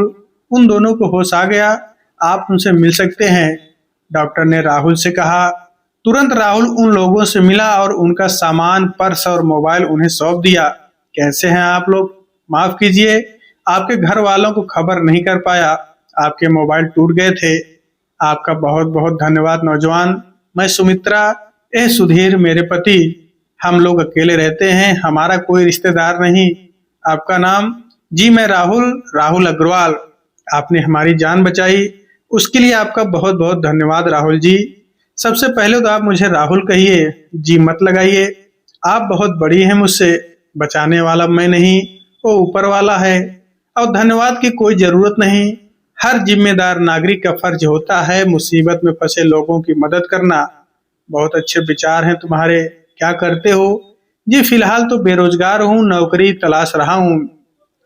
उन दोनों को होश आ गया, आप उनसे मिल सकते हैं, डॉक्टर ने राहुल से कहा। तुरंत राहुल उन लोगों से मिला और उनका सामान, पर्स और मोबाइल उन्हें सौंप दिया। कैसे हैं आप लोग? माफ कीजिए, आपके घर वालों को खबर नहीं कर पाया, आपके मोबाइल टूट गए थे। आपका बहुत बहुत धन्यवाद नौजवान। मैं सुमित्रा, सुधीर मेरे पति, हम लोग अकेले रहते हैं, हमारा कोई रिश्तेदार नहीं। आपका नाम? जी मैं राहुल अग्रवाल। आपने हमारी जान बचाई, उसके लिए आपका बहुत बहुत धन्यवाद राहुल जी। सबसे पहले तो आप मुझे राहुल कहिए, जी मत लगाइए। आप बहुत बड़ी हैं मुझसे, बचाने वाला मैं नहीं, वो ऊपर वाला है। और धन्यवाद की कोई जरूरत नहीं। हर जिम्मेदार नागरिक का फर्ज होता है मुसीबत में फंसे लोगों की मदद करना। बहुत अच्छे विचार हैं तुम्हारे। क्या करते हो? जी फिलहाल तो बेरोजगार हूँ, नौकरी तलाश रहा हूँ।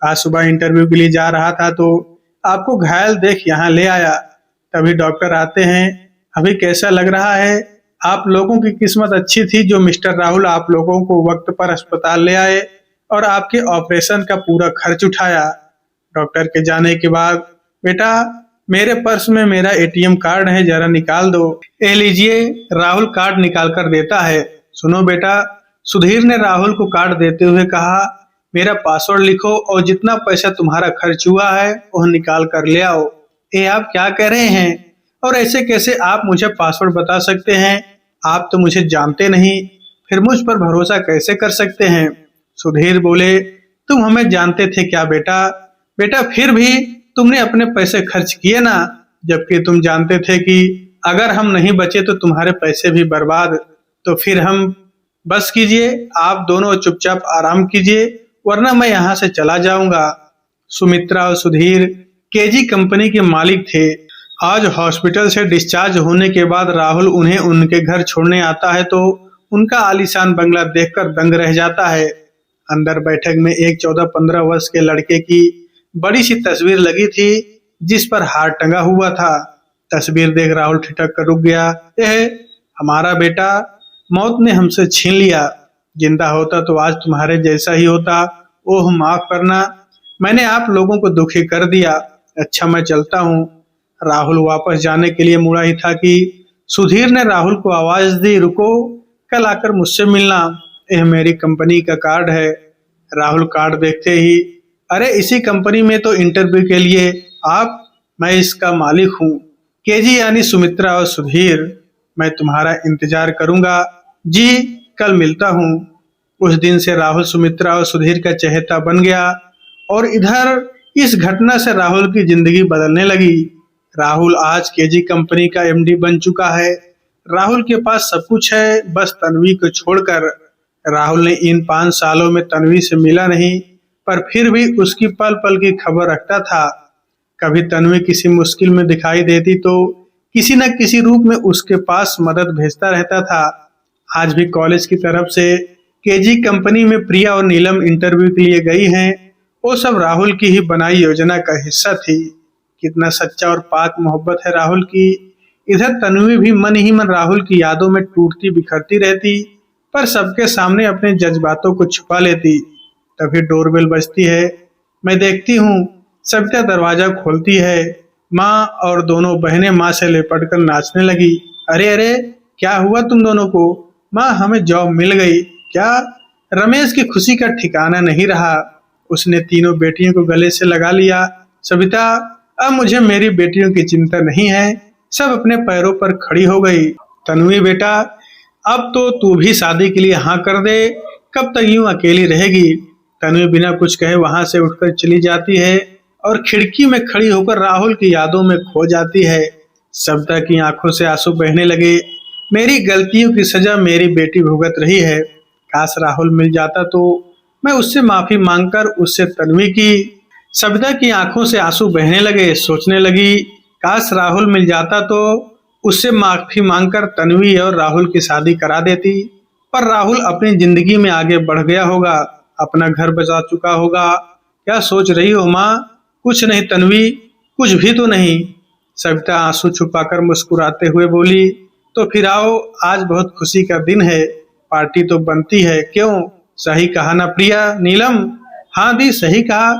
आज सुबह इंटरव्यू के लिए जा रहा था तो आपको घायल देख यहाँ ले आया। तभी डॉक्टर आते हैं। अभी कैसा लग रहा है? आप लोगों की किस्मत अच्छी थी जो मिस्टर राहुल आप लोगों को वक्त पर अस्पताल ले आए और आपके ऑपरेशन का पूरा खर्च उठाया। डॉक्टर के जाने के बाद, बेटा मेरे पर्स में मेरा एटीएम कार्ड है, जरा निकाल दो। ये लीजिए। राहुल कार्ड निकाल कर देता है। सुनो बेटा, सुधीर ने राहुल को कार्ड देते हुए कहा, मेरा पासवर्ड लिखो और जितना पैसा तुम्हारा खर्च हुआ है वह निकाल कर ले आओ। ये आप क्या कह रहे हैं? और ऐसे कैसे आप मुझे पासवर्ड बता सकते हैं? आप तो मुझे जानते नहीं, फिर मुझ पर भरोसा कैसे कर सकते हैं? सुधीर बोले, तुम हमें जानते थे क्या बेटा? बेटा फिर भी तुमने अपने पैसे खर्च किए ना, जबकि तुम जानते थे कि अगर हम नहीं बचे तो तुम्हारे पैसे भी बर्बाद। तो फिर हम, बस कीजिए, आप दोनों चुपचाप आराम कीजिए वरना मैं यहाँ से चला जाऊंगा। सुमित्रा और सुधीर केजी कंपनी के मालिक थे। आज हॉस्पिटल से डिस्चार्ज होने के बाद राहुल उन्हें उनके घर छोड़ने आता है तो उनका आलीशान बंगला देखकर दंग रह जाता है। अंदर बैठक में एक 14-15 वर्ष के लड़के की बड़ी सी तस्वीर लगी थी जिस पर हार टंगा हुआ था। तस्वीर देख राहुल ठिठक कर रुक गया। यह हमारा बेटा, मौत ने हमसे छीन लिया। जिंदा होता तो आज तुम्हारे जैसा ही होता। ओह माफ करना, मैंने आप लोगों को दुखी कर दिया। अच्छा मैं चलता हूँ। राहुल वापस जाने के लिए मुड़ा ही था कि सुधीर ने राहुल को आवाज दी, रुको, कल आकर मुझसे मिलना, यह मेरी कंपनी का कार्ड है। राहुल कार्ड देखते ही, अरे इसी कंपनी में तो इंटरव्यू के लिए आप, मैं इसका मालिक हूँ, केजी यानी सुमित्रा और सुधीर, मैं तुम्हारा इंतजार करूंगा। जी कल मिलता हूँ। उस दिन से राहुल सुमित्रा और सुधीर का चहेता बन गया और इधर इस घटना से राहुल की जिंदगी बदलने लगी। राहुल आज केजी कंपनी का एमडी बन चुका है। राहुल के पास सब कुछ है, बस तन्वी को छोड़कर। राहुल ने इन 5 सालों में तन्वी से मिला नहीं, पर फिर भी उसकी पल पल की खबर रखता था। कभी तन्वी किसी मुश्किल में दिखाई देती तो किसी न किसी रूप में उसके पास मदद भेजता रहता था। आज भी कॉलेज की तरफ से केजी कंपनी में प्रिया और नीलम इंटरव्यू के लिए गई हैं। वो सब राहुल की ही बनाई योजना का हिस्सा थी। कितना सच्चा और पाक मोहब्बत है राहुल की। इधर तन्वी भी मन ही मन राहुल की यादों में टूटती बिखरती रहती, पर सबके सामने अपने जज्बातों को छुपा लेती। तभी डोरबेल बजती है। मैं देखती हूँ, सविता दरवाजा खोलती है। माँ और दोनों बहनें माँ से लिपट कर नाचने लगी। अरे अरे, क्या हुआ तुम दोनों को? माँ, हमें जॉब मिल गई। क्या? रमेश की खुशी का ठिकाना नहीं रहा। उसने तीनों बेटियों को गले से लगा लिया। सविता, अब मुझे मेरी बेटियों की चिंता नहीं है। सब अपने पैरों पर खड़ी हो गई। तन्वी बेटा, अब तो तू भी शादी के लिए हाँ कर दे। कब तक यूं अकेली रहेगी? तन्वी बिना कुछ कहे वहां से उठकर चली जाती है और खिड़की में खड़ी होकर राहुल की यादों में खो जाती है। सविता की आंखों से आंसू बहने लगे। मेरी गलतियों की सजा मेरी बेटी भुगत रही है। काश राहुल मिल जाता तो मैं उससे माफी मांगकर उससे तन्वी की। सविता की आंखों से आंसू बहने लगे। सोचने लगी, काश राहुल मिल जाता तो उससे माफी मांगकर तन्वी और राहुल की शादी करा देती। पर राहुल अपनी जिंदगी में आगे बढ़ गया होगा, अपना घर बचा चुका होगा। क्या सोच रही हो माँ? कुछ नहीं तन्वी, कुछ भी तो नहीं। सविता आंसू छुपाकर मुस्कुराते हुए बोली, तो फिर आओ, आज बहुत खुशी का दिन है, पार्टी तो बनती है। क्यों? सही कहा ना प्रिया, नीलम? हाँ दी, सही कहा।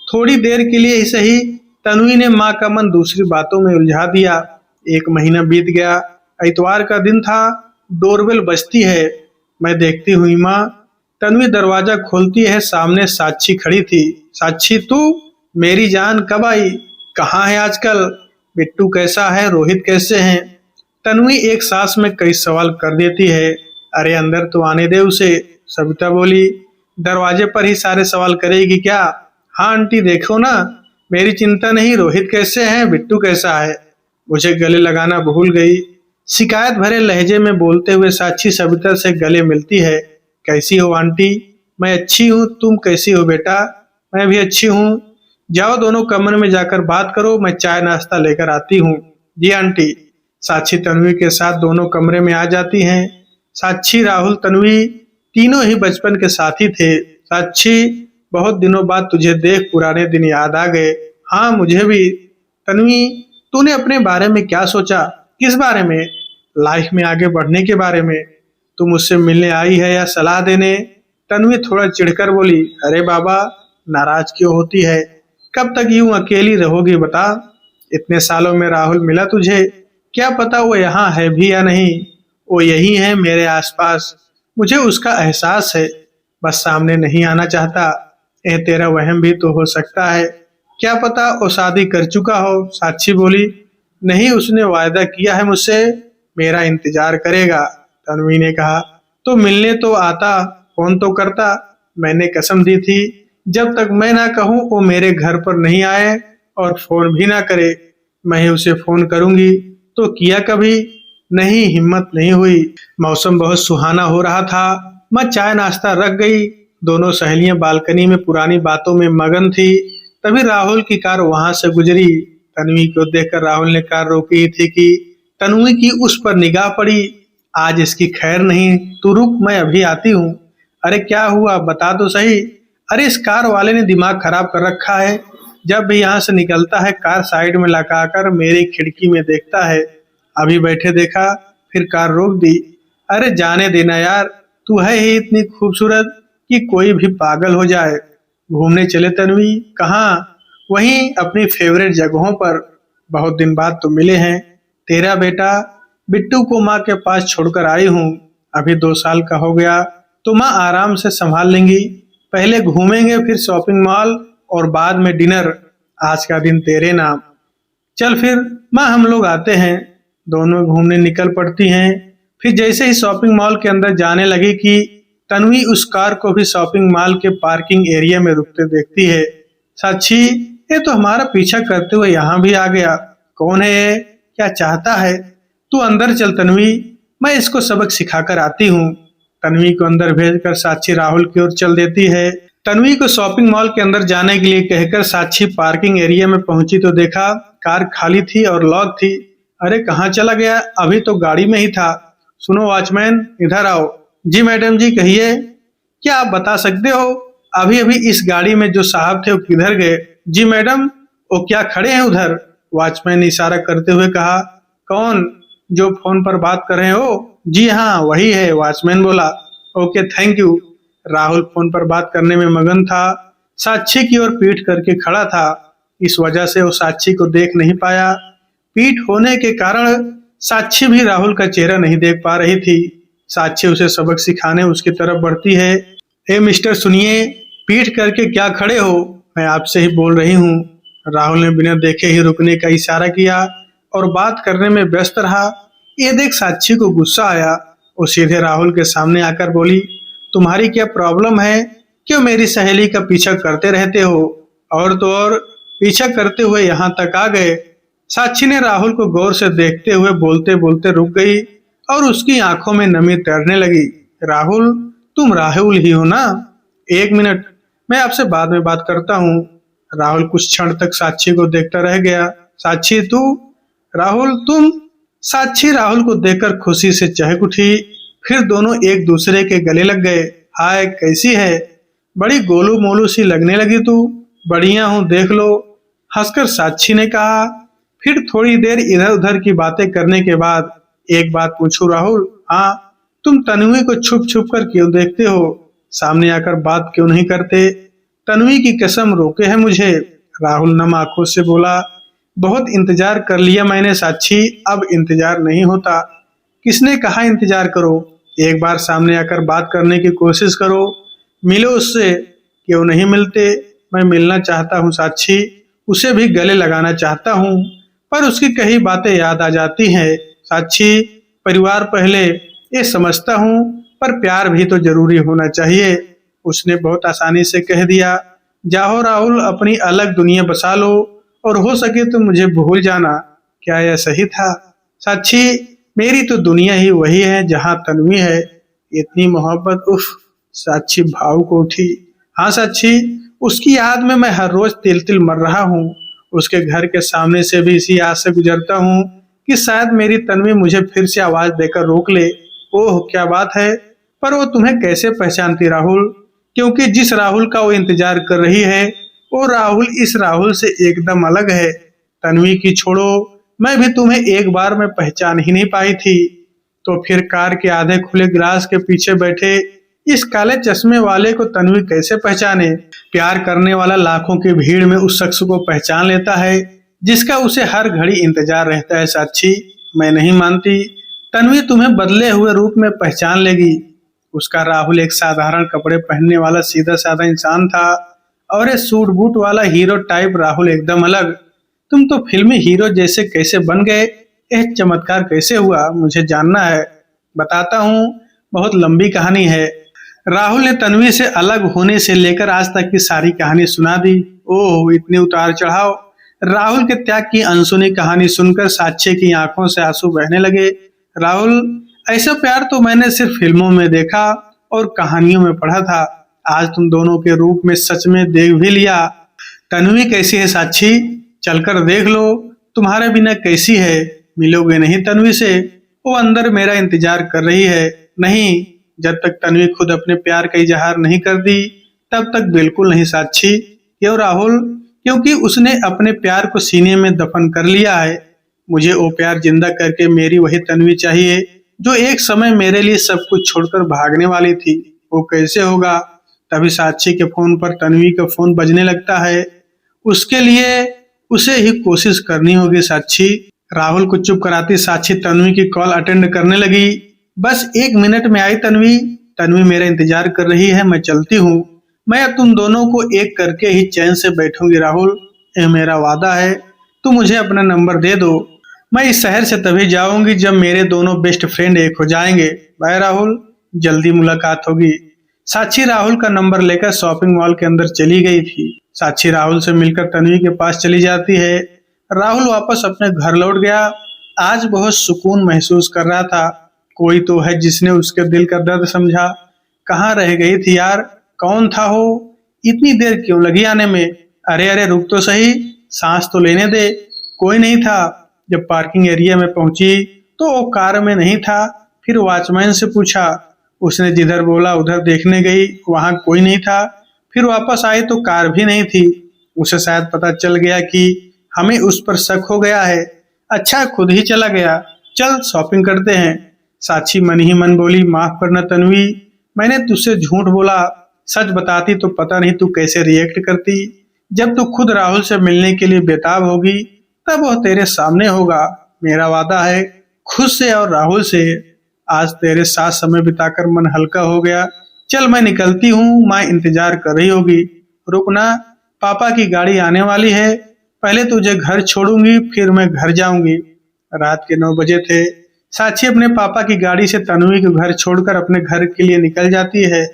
थोड़ी देर के लिए ही सही। तन्वी ने माँ का मन दूसरी बातों में उलझा दिया। 1 महीना बीत गया। इतवार का दिन था। डोरबेल बजती है। मैं देखती हुई माँ। तन्वी दरवाजा खोलती है। सामने साक्षी खड़ी थी। साक्षी, तू? मेरी जान, कब आई? कहाँ है आजकल? बिट्टू कैसा है? रोहित कैसे हैं? तन्वी एक सांस में कई सवाल कर देती है। अरे अंदर तो आने दे उसे। सविता बोली, दरवाजे पर ही सारे सवाल करेगी क्या? हाँ आंटी, देखो ना, मेरी चिंता नहीं। रोहित कैसे हैं? बिट्टू कैसा है? मुझे गले लगाना भूल गई। शिकायत भरे लहजे में बोलते हुए साक्षी सविता से गले मिलती है। कैसी हो आंटी? मैं अच्छी हूँ, तुम कैसी हो बेटा? मैं भी अच्छी हूँ। जाओ दोनों कमरे में जाकर बात करो, मैं चाय नाश्ता लेकर आती हूँ। जी आंटी। साक्षी तन्वी के साथ दोनों कमरे में आ जाती हैं। साक्षी, राहुल, तन्वी तीनों ही बचपन के साथी थे। साक्षी, बहुत दिनों बाद तुझे देख पुराने दिन याद आ गए। हाँ, मुझे भी। तन्वी, तूने अपने बारे में क्या सोचा? किस बारे में? लाइफ में आगे बढ़ने के बारे में। तू मुझसे मिलने आई है या सलाह देने? तन्वी थोड़ा चिढ़कर बोली, अरे बाबा, नाराज क्यों होती है? कब तक यूं अकेली रहोगी बता? इतने सालों में राहुल मिला तुझे, क्या पता वो यहाँ है भी या नहीं। वो यही है मेरे आसपास, मुझे उसका एहसास है, बस सामने नहीं आना चाहता। तेरा वहम भी तो हो सकता है, क्या पता वो शादी कर चुका हो। साक्षी बोली, नहीं, उसने वायदा किया है मुझसे, मेरा इंतजार करेगा। तन्वी ने कहा, तो मिलने तो आता, फोन तो करता। मैंने कसम दी थी, जब तक मैं ना कहूँ वो मेरे घर पर नहीं आए और फोन भी ना करे, मैं ही उसे फोन करूंगी। तो किया कभी नहीं, हिम्मत नहीं हुई। मौसम बहुत सुहाना हो रहा था। मैं चाय नाश्ता रख गई। दोनों सहेलियां बालकनी में पुरानी बातों में मगन थी। तभी राहुल की कार वहां से गुजरी। तन्वी को देखकर राहुल ने कार रोकी ही थी कि तन्वी की उस पर निगाह पड़ी। आज इसकी खैर नहीं, तू रुक, मैं अभी आती हूँ। अरे क्या हुआ, बता तो सही। अरे इस कार वाले ने दिमाग खराब कर रखा है। जब भी यहाँ से निकलता है कार साइड में लगाकर मेरी खिड़की में देखता है। अभी बैठे देखा, फिर कार रोक दी। अरे जाने देना यार, तू है ही इतनी खूबसूरत कि कोई भी पागल हो जाए। घूमने चले तन्वी? कहाँ? वहीं अपनी फेवरेट जगहों पर। बहुत दिन बाद तो मिले हैं। तेरा बेटा बिट्टू को माँ के पास छोड़कर आई हूँ। अभी 2 साल का हो गया तो माँ आराम से संभाल लेंगी। पहले घूमेंगे, फिर शॉपिंग मॉल और बाद में डिनर। आज का दिन तेरे नाम। चल फिर माँ, हम लोग आते हैं। दोनों घूमने निकल पड़ती हैं। फिर जैसे ही शॉपिंग मॉल के अंदर जाने लगी कि तन्वी उस कार को भी शॉपिंग मॉल के पार्किंग एरिया में रुकते देखती है। साक्षी, ये तो हमारा पीछा करते हुए यहाँ भी आ गया। कौन है ये? क्या चाहता है? तू अंदर चल तन्वी, मैं इसको सबक सिखाकर आती हूँ। तन्वी को अंदर भेजकर साक्षी राहुल की ओर चल देती है। तन्वी को शॉपिंग मॉल के अंदर जाने के लिए कहकर साक्षी पार्किंग एरिया में पहुंची तो देखा कार खाली थी और लॉक थी। अरे कहाँ चला गया? अभी तो गाड़ी में ही था। सुनो वॉचमैन, इधर आओ। जी मैडम जी, कहिए। क्या आप बता सकते हो अभी अभी इस गाड़ी में जो साहब थे वो किधर गए? जी मैडम, वो क्या खड़े हैं उधर? वॉचमैन ने इशारा करते हुए कहा। कौन? जो फोन पर बात कर रहे हो? जी हाँ, वही है, वॉचमैन बोला। Okay, thank you. Rahul phone पर बात करने में मगन था। साक्षी की ओर पीठ करके खड़ा था, इस वजह से वो साक्षी को देख नहीं पाया। पीठ होने के कारण साक्षी भी राहुल का चेहरा नहीं देख पा रही थी। साक्षी उसे सबक सिखाने उसकी तरफ बढ़ती है। ए मिस्टर, सुनिए, पीठ करके क्या खड़े हो? मैं आपसे ही बोल रही हूँ। राहुल ने बिना देखे ही रुकने का इशारा किया और बात करने में व्यस्त रहा। ये देख साक्षी को गुस्सा आया। वो सीधे राहुल के सामने आकर बोली, तुम्हारी क्या प्रॉब्लम है? क्यों मेरी सहेली का पीछा करते रहते हो? और तो और पीछा करते हुए यहाँ तक आ गए। साक्षी ने राहुल को गौर से देखते हुए बोलते बोलते रुक गई और उसकी आंखों में नमी तैरने लगी। राहुल, तुम राहुल ही हो ना? एक मिनट, मैं आपसे बाद में बात करता हूँ। राहुल कुछ क्षण तक साक्षी को देखता रह गया। साक्षी तू? राहुल तुम? साक्षी राहुल को देखकर खुशी से चहक उठी। फिर दोनों एक दूसरे के गले लग गए। हाय, कैसी है? बड़ी गोलू मोलू सी लगने लगी तू। बढ़िया हूँ, देख लो, हंसकर साक्षी ने कहा। फिर थोड़ी देर इधर उधर की बातें करने के बाद, एक बात पूछूं राहुल? हाँ। तुम तन्वी को छुप छुप कर क्यों देखते हो? सामने आकर बात क्यों नहीं करते? तन्वी की कसम, रोके है मुझे। राहुल नम आंखों से बोला। बहुत इंतजार कर लिया मैंने साक्षी, अब इंतजार नहीं होता। किसने कहा इंतजार करो? एक बार सामने आकर बात करने की कोशिश करो, मिलो उससे। क्यों नहीं मिलते? मैं मिलना चाहता हूँ साक्षी, उसे भी गले लगाना चाहता हूँ, पर उसकी कई बातें याद आ जाती हैं। साक्षी, परिवार पहले, ये समझता हूँ, पर प्यार भी तो जरूरी होना चाहिए। उसने बहुत आसानी से कह दिया। जाओ राहुल, अपनी अलग दुनिया बसा लो और हो सके तो मुझे भूल जाना। क्या यह सही था? साक्षी, मेरी तो दुनिया ही वही है जहाँ तन्वी है। इतनी मोहब्बत, उफ। साक्षी भावुक उठी। हाँ साक्षी, उसकी याद में मैं हर रोज तिल तिल मर रहा हूँ। उसके घर के सामने से भी इसी याद से गुजरता हूँ कि शायद मेरी तन्वी मुझे फिर से आवाज देकर रोक ले। ओह क्या बात है! पर वो तुम्हें कैसे पहचानती राहुल? क्योंकि जिस राहुल का वो इंतजार कर रही है, वो राहुल इस राहुल से एकदम अलग है। तन्वी की छोड़ो, मैं भी तुम्हें एक बार में पहचान ही नहीं पाई थी। तो फिर कार के आधे खुले गिलास के पीछे बैठे इस काले चश्मे वाले को तन्वी कैसे पहचाने? प्यार करने वाला लाखों की भीड़ में उस शख्स को पहचान लेता है जिसका उसे हर घड़ी इंतजार रहता है। साक्षी, मैं नहीं मानती तन्वी तुम्हें बदले हुए रूप में पहचान लेगी। उसका राहुल एक साधारण कपड़े पहनने वाला सीधा साधा इंसान था और ये सूट बूट वाला हीरो टाइप राहुल एकदम अलग। तुम तो फिल्मी हीरो जैसे कैसे बन गए? यह चमत्कार कैसे हुआ? मुझे जानना है। बताता हूँ, बहुत लंबी कहानी है। राहुल ने तन्वी से अलग होने से लेकर आज तक की सारी कहानी सुना दी। ओह, इतनी उतार चढ़ाव! राहुल के त्याग की अनसुनी कहानी सुनकर साक्षी की आंखों से आंसू बहने लगे। राहुल, ऐसा प्यार तो मैंने सिर्फ फिल्मों में देखा और कहानियों में पढ़ा था। आज तुम दोनों के रूप में सच में देख भी लिया। तन्वी कैसी है साक्षी? चलकर देख लो, तुम्हारे बिना कैसी है। मिलोगे नहीं तन्वी से? वो अंदर मेरा इंतजार कर रही है। नहीं, जब तक तन्वी खुद अपने प्यार का इजहार नहीं कर दी तब तक बिल्कुल नहीं साक्षी। क्यों राहुल? क्योंकि उसने अपने प्यार को सीने में दफन कर लिया है। मुझे वो प्यार जिंदा करके मेरी वही तन्वी चाहिए जो एक समय मेरे लिए सब कुछ छोड़कर भागने वाली थी। वो कैसे होगा? तभी साक्षी के फोन पर तन्वी का फोन बजने लगता है। उसके लिए उसे ही कोशिश करनी होगी साक्षी। राहुल को चुप कराती साक्षी तन्वी की कॉल अटेंड करने लगी। बस 1 मिनट में आई तन्वी। तन्वी मेरा इंतजार कर रही है, मैं चलती हूँ। मैं अब तुम दोनों को एक करके ही चैन से बैठूंगी राहुल, यह मेरा वादा है। तुम मुझे अपना नंबर दे दो। मैं इस शहर से तभी जाऊंगी जब मेरे दोनों बेस्ट फ्रेंड एक हो जाएंगे। बाय राहुल, जल्दी मुलाकात होगी। साक्षी राहुल का नंबर लेकर शॉपिंग मॉल के अंदर चली गई थी। साक्षी राहुल से मिलकर तन्वी के पास चली जाती है। राहुल वापस अपने घर लौट गया। आज बहुत सुकून महसूस कर रहा था। कोई तो है जिसने उसके दिल का दर्द समझा। कहाँ रह गई थी यार? कौन था वो? इतनी देर क्यों लगी आने में? अरे अरे, रुक तो सही, सांस तो लेने दे। कोई नहीं था। जब पार्किंग एरिया में पहुंची तो वो कार में नहीं था। फिर वॉचमैन से पूछा, उसने जिधर बोला उधर देखने गई, वहां कोई नहीं था। फिर वापस आई तो कार भी नहीं थी। उसे शायद पता चल गया कि हमें उस पर शक हो गया है। अच्छा खुद ही चला गया। चल शॉपिंग करते हैं। साक्षी मन ही मन बोली, माफ करना तन्वी, मैंने तुझसे झूठ बोला। सच बताती तो पता नहीं तू कैसे रिएक्ट करती। जब तू खुद राहुल से मिलने के लिए बेताब होगी तब वह तेरे सामने होगा। मेरा वादा है खुद से और राहुल से। आज तेरे साथ समय बिताकर मन हल्का हो गया। चल मैं निकलती हूँ, माँ इंतजार कर रही होगी। रुकना, पापा की गाड़ी आने वाली है। पहले तुझे घर छोड़ूंगी फिर मैं घर जाऊंगी। रात के 9 बजे थे। साक्षी अपने पापा की गाड़ी से तन्वी को घर छोड़कर अपने घर के लिए निकल जाती है।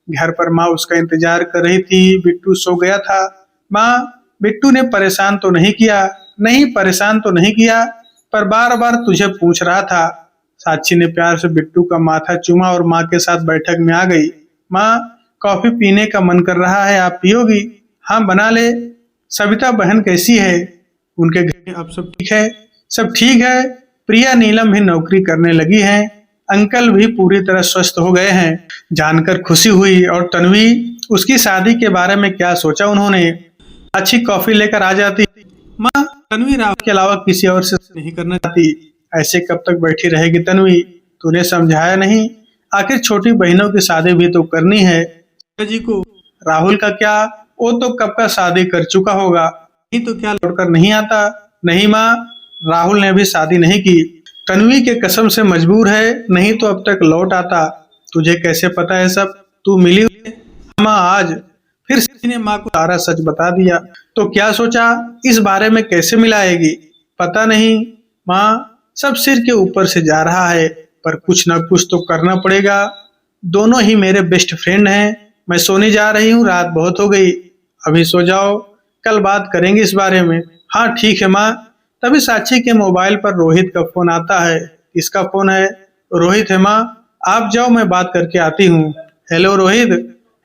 घर पर माँ उसका इंतजार कर रही थी। बिट्टू सो गया था। माँ, बिट्टू ने परेशान तो नहीं किया? नहीं परेशान तो नहीं किया, पर बार बार तुझे पूछ रहा था। साक्षी ने प्यार से बिट्टू का माथा चूमा और माँ के साथ बैठक में आ गई। माँ, कॉफी पीने का मन कर रहा है, आप पियोगी? हाँ बना ले। सविता बहन कैसी है? उनके घर में अब सब ठीक है? सब ठीक है। प्रिया नीलम भी नौकरी करने लगी है। अंकल भी पूरी तरह स्वस्थ हो गए हैं। जानकर खुशी हुई। और तन्वी, उसकी शादी के बारे में क्या सोचा उन्होंने? अच्छी कॉफी लेकर आ जाती। माँ, तन्वी राहुल के अलावा किसी और से नहीं करना चाहती। ऐसे कब तक बैठी रहेगी तन्वी? तूने समझाया नहीं? आखिर छोटी बहनों की शादी भी तो करनी है। जी को राहुल का क्या, वो तो कब का शादी कर चुका होगा। नहीं तो क्या लौटकर नहीं आता? नहीं माँ, राहुल ने भी शादी नहीं की। तन्वी के कसम से मजबूर है, नहीं तो अब तक लौट आता। तुझे कैसे पता है सब? तू मिली हुई है? माँ आज फिर साक्षी ने माँ को सारा सच बता दिया। तो क्या सोचा, इस बारे में कैसे मिलाएगी? पता नहीं माँ, सब सिर के ऊपर से जा रहा है, पर कुछ न कुछ तो करना पड़ेगा। दोनों ही मेरे बेस्ट फ्रेंड हैं। मैं सोने जा रही हूँ, रात बहुत हो गई। अभी सो जाओ, कल बात करेंगे इस बारे में। हाँ ठीक है माँ। तभी साक्षी के मोबाइल पर रोहित का फोन आता है। किसका फोन है? रोहित है माँ, आप जाओ मैं बात करके आती हूँ। हेलो रोहित।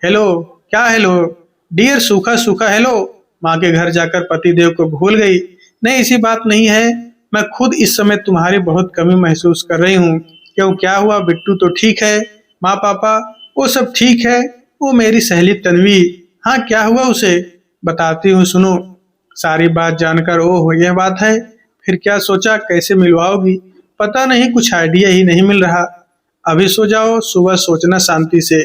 हेलो, क्या हेलो? डियर सूखा सूखा हेलो। माँ के घर जाकर पतिदेव को भूल गई? नहीं ऐसी बात नहीं है, मैं खुद इस समय तुम्हारी बहुत कमी महसूस कर रही हूँ। क्यों, क्या हुआ? बिट्टू तो ठीक है? माँ पापा वो सब ठीक है। वो मेरी सहेली तन्वी। हाँ क्या हुआ उसे? बताती हूँ सुनो। सारी बात जानकर ओह यह बात है, फिर क्या सोचा, कैसे मिलवाओगी? पता नहीं, कुछ आइडिया ही नहीं मिल रहा। अभी सो जाओ, सुबह सोचना शांति से।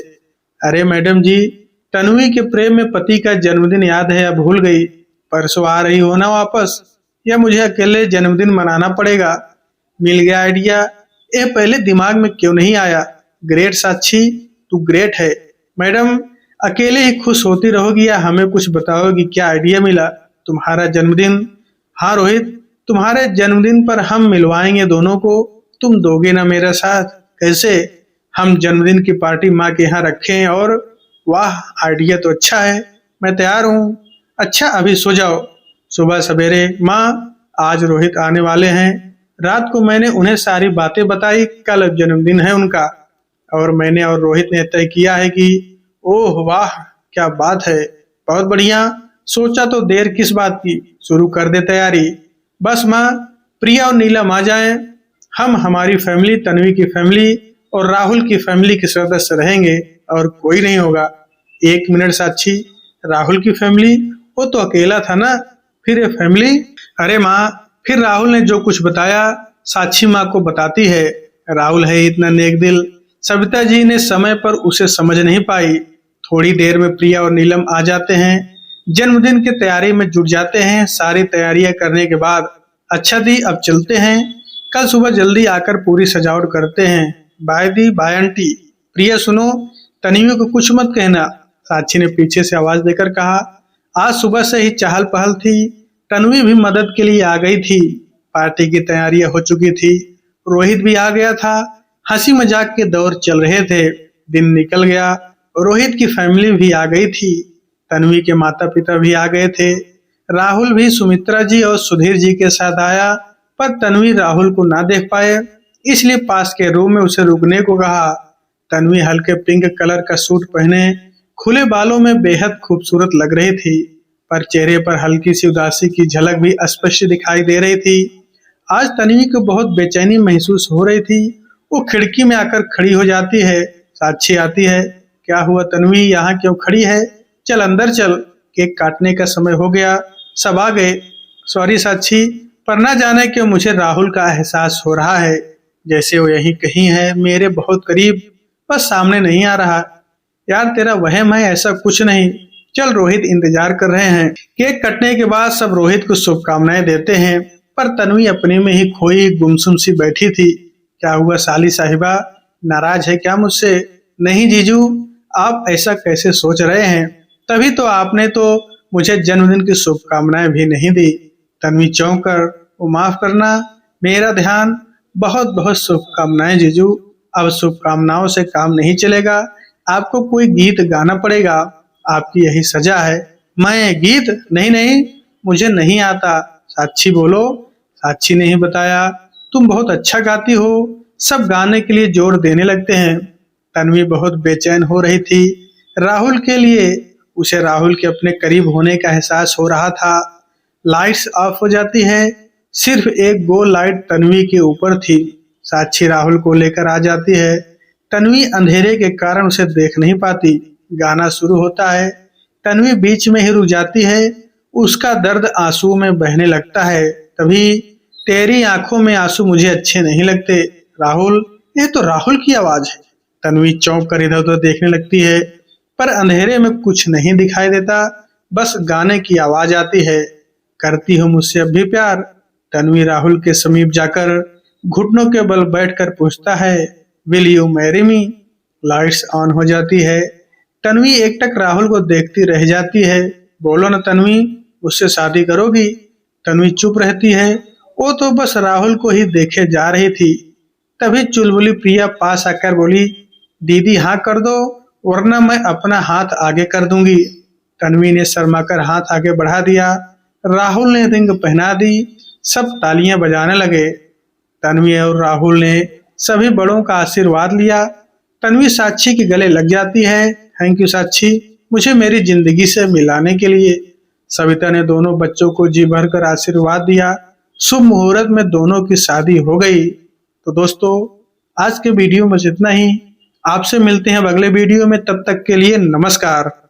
अरे मैडम जी, तन्वी के प्रेम में पति का जन्मदिन याद है या भूल गई? परसों आ रही हो ना वापस, या मुझे अकेले जन्मदिन मनाना पड़ेगा? मिल गया आइडिया। ये पहले दिमाग में क्यों नहीं आया? ग्रेट साक्षी, तू ग्रेट है। मैडम, अकेले ही खुश होती रहोगी या हमें कुछ बताओगी? क्या आइडिया मिला? तुम्हारा जन्मदिन? हाँ रोहित, तुम्हारे जन्मदिन पर हम मिलवाएंगे दोनों को। तुम दोगे ना मेरा साथ? कैसे? हम जन्मदिन की पार्टी माँ के यहाँ रखें और वाह, आइडिया तो अच्छा है, मैं तैयार हूँ। अच्छा अभी सो जाओ। सुबह सवेरे माँ, आज रोहित आने वाले हैं। रात को मैंने उन्हें सारी बातें बताई। कल जन्मदिन है उनका और मैंने और रोहित ने तय किया है कि ओह वाह क्या बात है, बहुत बढ़िया। सोचा तो देर किस बात की, शुरू कर दे तैयारी। बस माँ, प्रिया और नीलम आ जाएं। हम हमारी फैमिली, तन्वी की फैमिली और राहुल की फैमिली के सदस्य रहेंगे और कोई नहीं होगा। 1 मिनट साक्षी, राहुल की फैमिली? वो तो अकेला था ना, फिर ये फैमिली? अरे माँ, फिर राहुल ने जो कुछ बताया साक्षी माँ को बताती है। राहुल है इतना नेक दिल, सविता जी ने समय पर उसे समझ नहीं पाई। थोड़ी देर में प्रिया और नीलम आ जाते हैं। जन्मदिन की तैयारी में जुट जाते हैं। सारी तैयारियां करने के बाद अच्छा दी अब चलते हैं, कल सुबह जल्दी आकर पूरी सजावट करते हैं। बाय दी, बाय आंटी। प्रिया सुनो, तन्वी को कुछ मत कहना, साक्षी ने पीछे से आवाज देकर कहा। आज सुबह से ही चहल पहल थी। तन्वी भी मदद के लिए आ गई थी। पार्टी की तैयारियां हो चुकी थी। रोहित भी आ गया था। हंसी मजाक के दौर चल रहे थे। दिन निकल गया। रोहित की फैमिली भी आ गई थी। तन्वी के माता पिता भी आ गए थे। राहुल भी सुमित्रा जी और सुधीर जी के साथ आया, पर तन्वी राहुल को ना देख पाए, इसलिए पास के रूम में उसे रुकने को कहा। तन्वी हल्के पिंक कलर का सूट पहने खुले बालों में बेहद खूबसूरत लग रही थी, पर चेहरे पर हल्की सी उदासी की झलक भी स्पष्ट दिखाई दे रही थी। आज तन्वी को बहुत बेचैनी महसूस हो रही थी। वो खिड़की में आकर खड़ी हो जाती है। साक्षी आती है। क्या हुआ तन्वी, यहाँ क्यों खड़ी है? चल अंदर चल, केक काटने का समय हो गया, सब आ गए। सॉरी साक्षी, पर ना जाने क्यों मुझे राहुल का एहसास हो रहा है, जैसे वो यहीं कहीं है, मेरे बहुत करीब, बस सामने नहीं आ रहा। यार तेरा वहम है, ऐसा कुछ नहीं। चल रोहित इंतजार कर रहे हैं। केक कटने के बाद सब रोहित को शुभकामनाएं देते हैं, पर तन्वी अपने में ही खोई गुमसुम सी बैठी थी। क्या हुआ साली साहिबा, नाराज है क्या मुझसे? नहीं जीजू, आप ऐसा कैसे सोच रहे हैं? तभी तो आपने तो मुझे जन्मदिन की शुभकामनाएं भी नहीं दी। तन्वी चौंक कर, वो माफ करना, मेरा ध्यान, बहुत बहुत शुभकामनाएं जीजू। अब शुभकामनाओं से काम नहीं चलेगा, आपको कोई गीत गाना पड़ेगा, आपकी यही सजा है। मैं गीत? नहीं नहीं, मुझे नहीं आता। साक्षी बोलो। साक्षी ने ही बताया, तुम बहुत अच्छा गाती हो, सब गाने के लिए जोर देने लगते हैं। तन्वी बहुत बेचैन हो रही थी राहुल के लिए, उसे राहुल के अपने करीब होने का एहसास हो रहा था। लाइट्स ऑफ हो जाती है, सिर्फ एक गोल लाइट तन्वी के ऊपर थी। साक्षी राहुल को लेकर आ जाती है। तन्वी अंधेरे के कारण उसे देख नहीं पाती। गाना शुरू होता है, तन्वी बीच में ही रुक जाती है, उसका दर्द आंसू में बहने लगता है। तभी, तेरी आंखों में आंसू मुझे अच्छे नहीं लगते। राहुल, ये तो राहुल की आवाज है। तन्वी चौंक कर इधर उधर देखने लगती है, पर अंधेरे में कुछ नहीं दिखाई देता, बस गाने की आवाज आती है। करती हो मुझसे अब भी प्यार? तन्वी राहुल के समीप जाकर घुटनों के बल बैठकर पूछता है, will you marry me? Lights on हो जाती है। तन्वी एकटक राहुल को देखती रह जाती है। बोलो न तन्वी, उससे शादी करोगी? तन्वी चुप रहती है, वो तो बस राहुल को ही देखे जा रही थी। तभी चुलबुली प्रिया पास आकर बोली, दीदी हाँ कर दो, वरना मैं अपना हाथ आगे कर दूंगी। तन्वी ने शर्माकर हाथ आगे बढ़ा दिया। राहुल ने रिंग पहना दी। सब तालियां बजाने लगे। तन्वी और राहुल ने सभी बड़ों का आशीर्वाद लिया। तन्वी साक्षी के गले लग जाती है। थैंक यू साक्षी, मुझे मेरी जिंदगी से मिलाने के लिए। सविता ने दोनों बच्चों को जी भरकर आशीर्वाद दिया। शुभ मुहूर्त में दोनों की शादी हो गई। तो दोस्तों, आज के वीडियो में इतना ही। आपसे मिलते हैं अब अगले वीडियो में, तब तक के लिए नमस्कार।